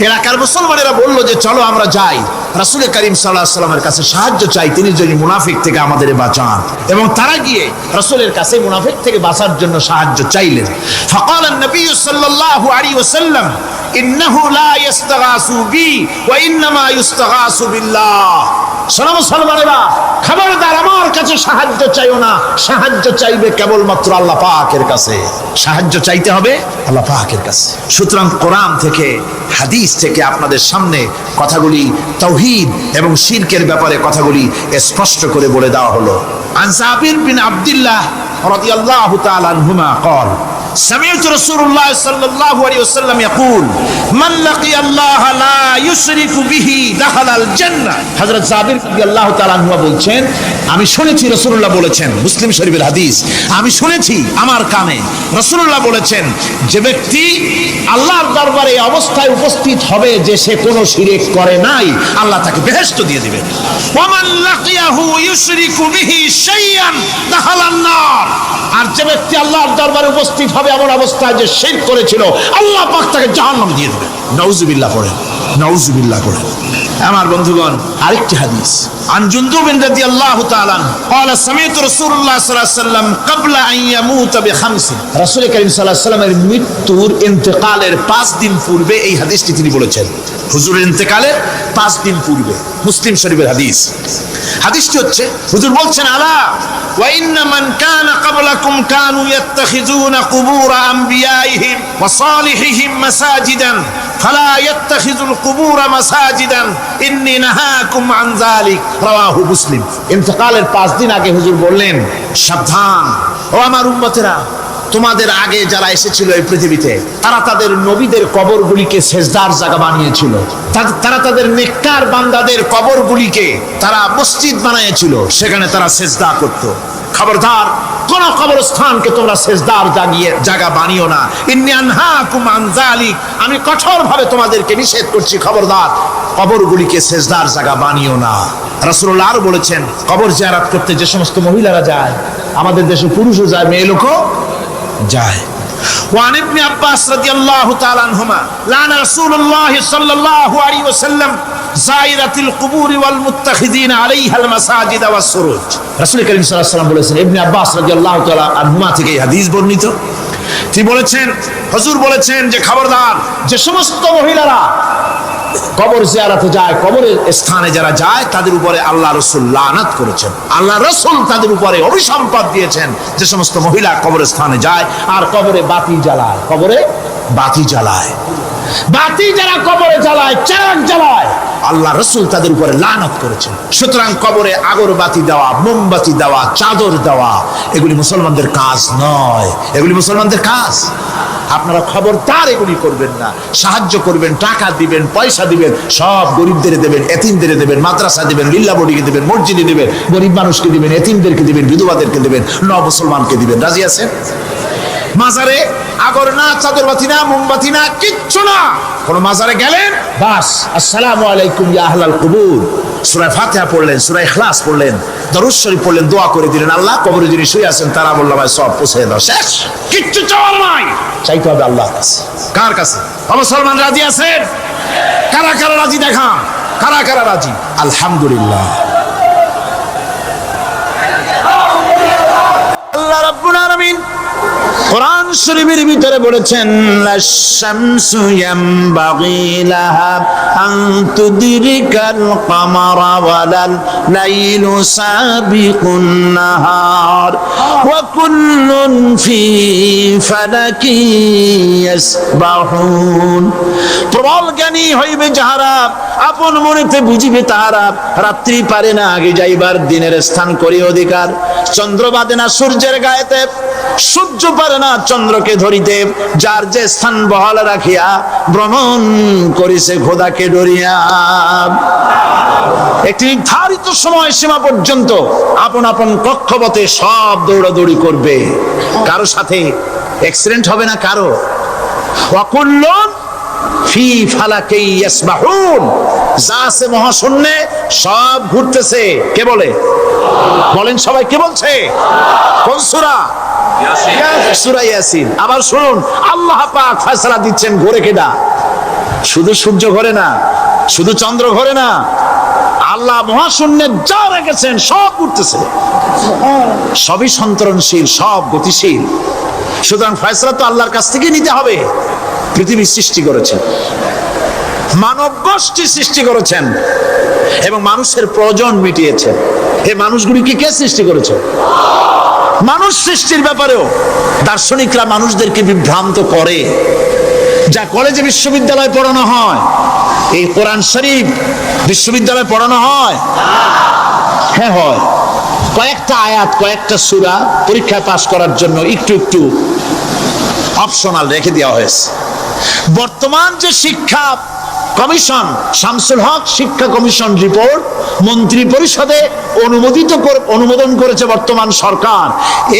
এলাকার মুসলমানেরা বলল যে চলো আমরা যাই রাসূল করিম সাল্লাল্লাহু আলাইহি ওয়াসাল্লামের কাছে সাহায্য চাই তিনি যদি মুনাফিক থেকে আমাদের বাঁচান এবং তারা গিয়ে রাসূলের কাছে মুনাফিক থেকে বাঁচার জন্য সাহায্য চাইলেন ফাকাল নবী সাল্লাল্লাহু আলাইহি ওয়াসাল্লাম ইন্নাহু লা ইস্তাগাসু বি ওয়া ইন্নামা ইস্তাগাসু বিল্লাহ শোনো মুসলমানেরা খবরদার আমার কাছে সাহায্য চাইও না সাহায্য চাইবে কেবলমাত্র আল্লাহ পাকের কাছে সাহায্য চাইতে হবে আল্লাহ পাকের কাছে সুতরাং কোরআন থেকে হাদিস থেকে আপনাদের সামনে কথাগুলি তাওহীদ এবং শিরকের ব্যাপারে কথাগুলি স্পষ্ট করে বলে দেওয়া হলো আন জাবির বিন আব্দুল্লাহ রাদিয়াল্লাহু তাআলা আনহুমা قال سمعت رسول الله صلى الله عليه وسلم يقول من لقي الله لا يشرك به دخل الجنة হযরত জাবির রাদিয়াল্লাহু তাআলা আনহু বলছেন আমি শুনেছি রাসূলুল্লাহ বলেছেন মুসলিম শরীফের হাদিস আমি শুনেছি আমার কানে রাসূলুল্লাহ বলেছেন যে ব্যক্তি আল্লাহর দরবারে এই অবস্থায় উপস্থিত হবে যে সে কোনো শিরক করে নাই আল্লাহ তাকে বেহেশত দিয়ে দিবেন ওয়া মান লাকিয়াহু ইউশরিকু বিহি শাইআন দাখালান নার আর যে ব্যক্তি আল্লাহর দরবারে উপস্থিত হবে এমন অবস্থায় যে শিরক করেছিল আল্লাহ পাক তাকে জাহান্নাম দিয়ে দিবেন নাউজুবিল্লাহ পড়েন নাউজুবিল্লাহ পড়েন আমার বন্ধুগণ আরেকটি হাদিস আন জুনদুব রাদিয়াল্লাহু তাআলা قال سمعت رسول الله صلى الله عليه وسلم قبل ان يموت بخمس রাসূল করিম সাল্লাল্লাহু আলাইহি ওয়াসাল্লামের মৃত্যুর ইন্তেকালের 5 দিন পূর্বে এই হাদিসটি তিনি বলেছেন হুজুরের ইন্তেকালের 5 দিন পূর্বে মুসলিম শরীফের হাদিস হাদিসটি হচ্ছে হুজুর বলছেন আলা ওয়া ইন্না মান কানা ক্বাবলাকুম কানু ইয়াত্তাখিযুনা কুবুর আমবিয়াইহিম ওয়া সালিহিহিম মাসাজিদান ফালা ইয়াত্তাখিযুল কুবুর মাসাজিদান ইন্নী নাহাকুম আন যালিক রাওয়াহু মুসলিম ইন্তেকালের 5 দিন আগে হুজুর বললেন সাবধান ও আমার উম্মতেরা তোমাদের আগে যারা এসেছিল এই পৃথিবীতে তারা তাদের নবীদের কবরগুলিকে সেজদার জায়গা বানিয়েছিল তারা তাদের নেককার বান্দাদের কবরগুলিকে তারা মসজিদ বানিয়েছিল সেখানে তারা সেজদা করত খবরদার কোন কবরস্থানকে তোমরা সেজদার জায়গা বানিও না ইন্নী আনহাকুম আন যালিক আমি কঠোরভাবে তোমাদেরকে নিষেধ করছি খবরদার কবরগুলিকে সেজদার জায়গা বানিও না রাসূলুল্লাহ আরো বলেছেন কবর জিয়ারত করতে যে সমস্ত মহিলারা যায় আমাদের দেশে পুরুষও যায় মেয়ে লোকও যায় وعن ابن عباس رضي الله تعالى عنهما لعن رسول الله صلى الله عليه وسلم زائرة القبور والمتخذين عليها المساجد والسروج রাসূল করিম সাল্লাল্লাহু আলাইহি ওয়াসাল্লাম বলেছেন ইবনে আব্বাস রাদিয়াল্লাহু তাআলা আনহুমা থেকে এই হাদিস বর্ণিত তিনি বলেছেন হুজুর বলেছেন যে খবরদার যে সমস্ত মহিলারা কবর জিয়ারতে যায় কবরের স্থানে যারা যায় তাদের উপরে আল্লাহ রাসূল লানত করেছেন আল্লাহ রাসূল তাদের উপরে অভিসম্পাত দিয়েছেন যে সমস্ত মহিলা কবরের স্থানে যায় আর কবরে বাতি জ্বালায় কবরে বাতি জ্বালায় বাতি যারা কবরে জ্বালায় চিরাগ জ্বালায় আল্লাহ রাসূল তাদের উপরে লানত করেছেন সুতরাং কবরে আগরবাতি দেওয়া মোমবাতি দেওয়া চাদর দেওয়া এগুলি মুসলমানদের কাজ নয় এগুলি মুসলমানদের কাজ আপনারা খবরদার এগুলি করবেন না সাহায্য করবেন টাকা দিবেন পয়সা দিবেন সব গরিবদের দেবেন এতিমদের দেবেন মাদ্রাসা দিবেন লিল্লা বডিকে দিবেন মসজিদে দিবেন গরিব মানুষকে দিবেন এতিমদেরকে দিবেন বিধবাদেরকে দিবেন মুসলমানকে দিবেন রাজি আছেন মাজারে আগর না চাদরবাতি না মোমবাতি না কিচ্ছু না কোন মাজারে গেলেন বাস আসসালামু আলাইকুম ইয়া আহলাল কুবুর সূরা ফাতিহা পড়লেন সূরা ইখলাস পড়লেন দরুদ শরীফ পড়লেন দোয়া করে দিলেন আল্লাহ কবরে যিনি শুয়ে আছেন তারা বললাম ভাই সব পৌঁছে দাও শেষ কিচ্ছু চাওয়ার নাই চাইতে হবে আল্লাহর কাছে কার কাছে মুসলমান রাজি আছেন কারা কারা রাজি দেখান কারা কারা রাজি আলহামদুলিল্লাহ আল্লাহ রাব্বুল আলামিন কোরআন শরীফের ভিতরে বলেছেন লাশ-শামসু ইয়ামবাগি লাহা আন তুদরিকাল কামারা ওয়ালাল লাইলু সাবিকুন নাহার ওয়া কুল্লুন ফি ফালাকি ইয়াসবাহুন প্রবল জ্ঞানী হইবে যাহারা আপন মনেতে বুঝিবে তাহারা রাত্রি পারে না আগে যাইবার দিনের স্থান করি অধিকার চন্দ্র বাদে না সূর্যের গায়েতে সূর্য পারে না চন্দ্রকে ধরিতে যার যে স্থান বহাল রাখিয়া ভ্রমণ করিছে খোদাকে ডরিয়া একটি নির্ধারিত সময় সীমা পর্যন্ত আপন আপন কক্ষপথে সব দৌড়াদৌড়ি করবে কারো সাথে অ্যাক্সিডেন্ট হবে না কারো। ওয়াকুল্লুন ফি ফালাকি ইয়াসবাহুন, যা আছে মহাশূন্যে সব ঘুরতেছে। কে বলে? বলেন সবাই, কে বলছে? কোন সূরা? সূরা ইয়াসিন। আবার শুনুন, আল্লাহ পাক ফয়সালা দিচ্ছেন, ঘোরে কেডা? শুধু সূর্য ঘোরে না, শুধু চন্দ্র ঘোরে না, আল্লাহ মহাশূন্যে যা রেখেছেন সব ঘুরতেছে, সবই সন্তরণশীল, সব গতিশীল। সুতরাং ফয়সালা তো আল্লাহর কাছ থেকে নিতে হবে। পৃথিবী সৃষ্টি করেছেন, মানব গোষ্ঠী সৃষ্টি করেছেন এবং মানুষের প্রয়োজন মিটিয়েছেন। এই মানুষগুলিকে কে সৃষ্টি করেছে? মানুষ সৃষ্টির ব্যাপারেও দার্শনিকরা মানুষদেরকে বিভ্রান্ত করে। যা কলেজে বিশ্ববিদ্যালয়ে পড়ানো হয়, এই কোরআন শরীফ বিশ্ববিদ্যালয়ে পড়ানো হয়? হ্যাঁ হয়। কয়েকটা আয়াত, কয়েকটা সূরা পরীক্ষায় পাশ করার জন্য একটু একটু অপশনাল রেখে দেওয়া হয়েছে। বর্তমান যে শিক্ষা কমিশন, শামসুল হক শিক্ষা কমিশন রিপোর্ট মন্ত্রী পরিষদে অনুমোদন করেছে বর্তমান সরকার।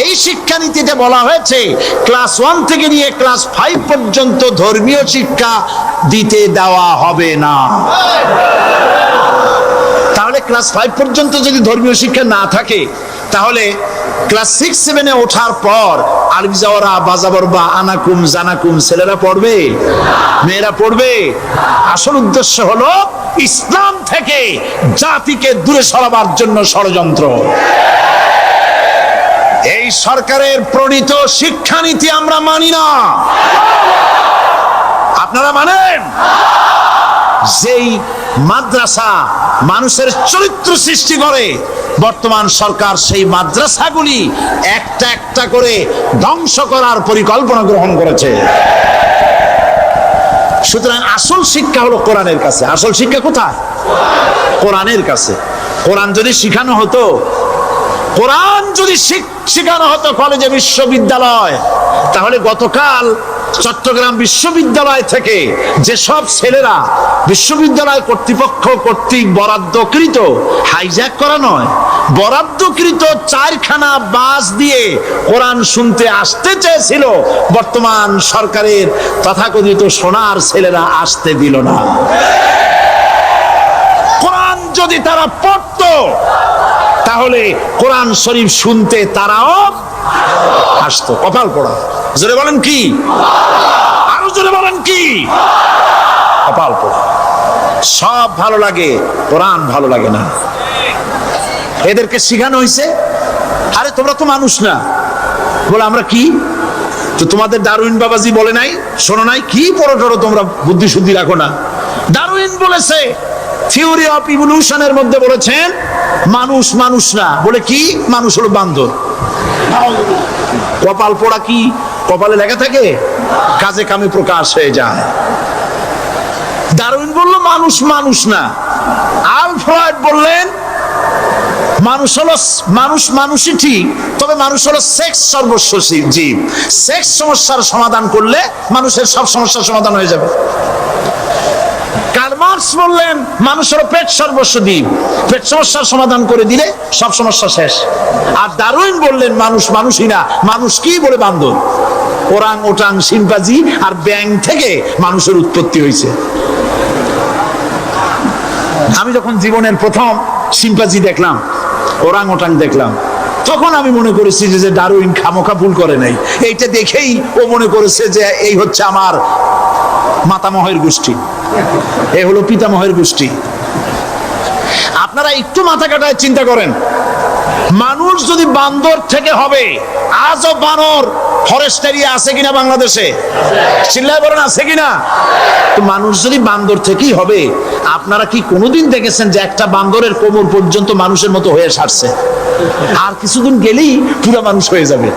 এই শিক্ষানীতিতে বলা হয়েছে ক্লাস 1 থেকে নিয়ে ক্লাস 5 পর্যন্ত ধর্মীয় শিক্ষা দিতে দেওয়া হবে না। তাহলে ক্লাস 5 পর্যন্ত যদি ধর্মীয় শিক্ষা না থাকে, তাহলে ক্লাস 6-7-এ ওঠার পর আরবি যাওয়ারা, বাজাবর বা আনাকুম জানাকুম ছেলেরা পড়বে? মেয়েরা পড়বে? আসল উদ্দেশ্য হলো ইসলাম থেকে জাতিকে দূরে সরাবার জন্য ষড়যন্ত্র। এই সরকারের প্রণীত শিক্ষানীতি আমরা মানি না। আপনারা মানেন? যেই মাদ্রাসা মানুষের চরিত্র সৃষ্টি করে, বর্তমান সরকার সেই মাদ্রাসাগুলি একটা একটা করে ধ্বংস করার পরিকল্পনা গ্রহণ করেছে। সুতরাং আসল শিক্ষা হলো কোরআনের কাছে। আসল শিক্ষা কোথায়? কোরআনের কাছে। কোরআন যদি শিখানো হতো, কোরআন যদি শিখানো হতো কলেজে, বিশ্ববিদ্যালয়, তাহলে গতকাল চট্টগ্রাম বিশ্ববিদ্যালয় থেকে যেসব ছেলেরা বিশ্ববিদ্যালয় কর্তৃপক্ষ কর্তৃক বরাদ্দকৃত, হাইজ্যাক করা নয়, বরাদ্দকৃত 4খানা বাস দিয়ে কোরআন শুনতে আসতে চেয়েছিল, বর্তমান সরকারের তথাকথিত সোনার ছেলেরা আসতে দিল না। কোরআন যদি তারা পড়তো, তাহলে কোরআন শরীফ শুনতে তারাও আসতো। কপাল পোড়া। জোরে বলেন কি? আরো জোরে বলেন কি? কপাল পোড়া। সব ভালো লাগে, কোরআন ভালো লাগে না। এদেরকে শিখানো হয়েছে, আরে তোমরা তো মানুষ না। বলে আমরা কি? তো তোমাদের ডারউইন বাবাজি বলে নাই, শোনো নাই? কি পড়ো টড়ো তোমরা, বুদ্ধি শুদ্ধি রাখো না। ডারউইন বলেছে, থিওরি অফ ইভলিউশনের মধ্যে বলেছেন মানুষ মানুষ না। বলে কি? মানুষ হলো বান্দর। কপাল পোড়া। কি কপালে লেখা থাকে? কাজে কামে প্রকাশ হয়ে যায়। ডারউইন বলল মানুষ মানুষ না। আলফ্রেড বললেন মানুষ হলো মানুষই ঠিক, তবে মানুষ হলো সেক্স সর্বস্ব জীব। সেক্স সমস্যার সমাধান করলে মানুষের সব সমস্যার সমাধান হয়ে যাবে। কার্ল মার্কস বললেন মানুষ হলো পেট সর্বস্ব জীব, পেট সমস্যার সমাধান করে দিলে সব সমস্যা শেষ। আর ডারউইন বললেন মানুষ মানুষই না, মানুষ কি? বলে বান্দর। ওরাং ওটাং শিম্পাজি আর ব্যাং থেকে মানুষের উৎপত্তি হয়েছে। আমি যখন জীবনের প্রথম শিম্পাজি দেখলাম, ওরাং ওটাং দেখলাম, তখন আমি মনে করেছি যে ডারউইন খামোখা ভুল করে নাই। এইটা দেখেই ও মনে করেছে যে এই হচ্ছে আমার মাতামহের গোষ্ঠী, এ হলো পিতামহের গোষ্ঠী। আপনারা একটু মাথা কাটায় চিন্তা করেন, মানুষ যদি বান্দর থেকে হবে, আজও বানর ফরেস্ট এরিয়া আছে কিনা বাংলাদেশে? চিল্লায় বলেন আছে কিনা? তো মানুষ যদি বান্দর থেকেই হবে, আপনারা কি কোনোদিন দেখেছেন যে একটা বান্দরের কোমর পর্যন্ত মানুষের মতো হয়ে সারছে? আর কিছুদিন গেলেই পুরো মানুষ হয়ে যাবে।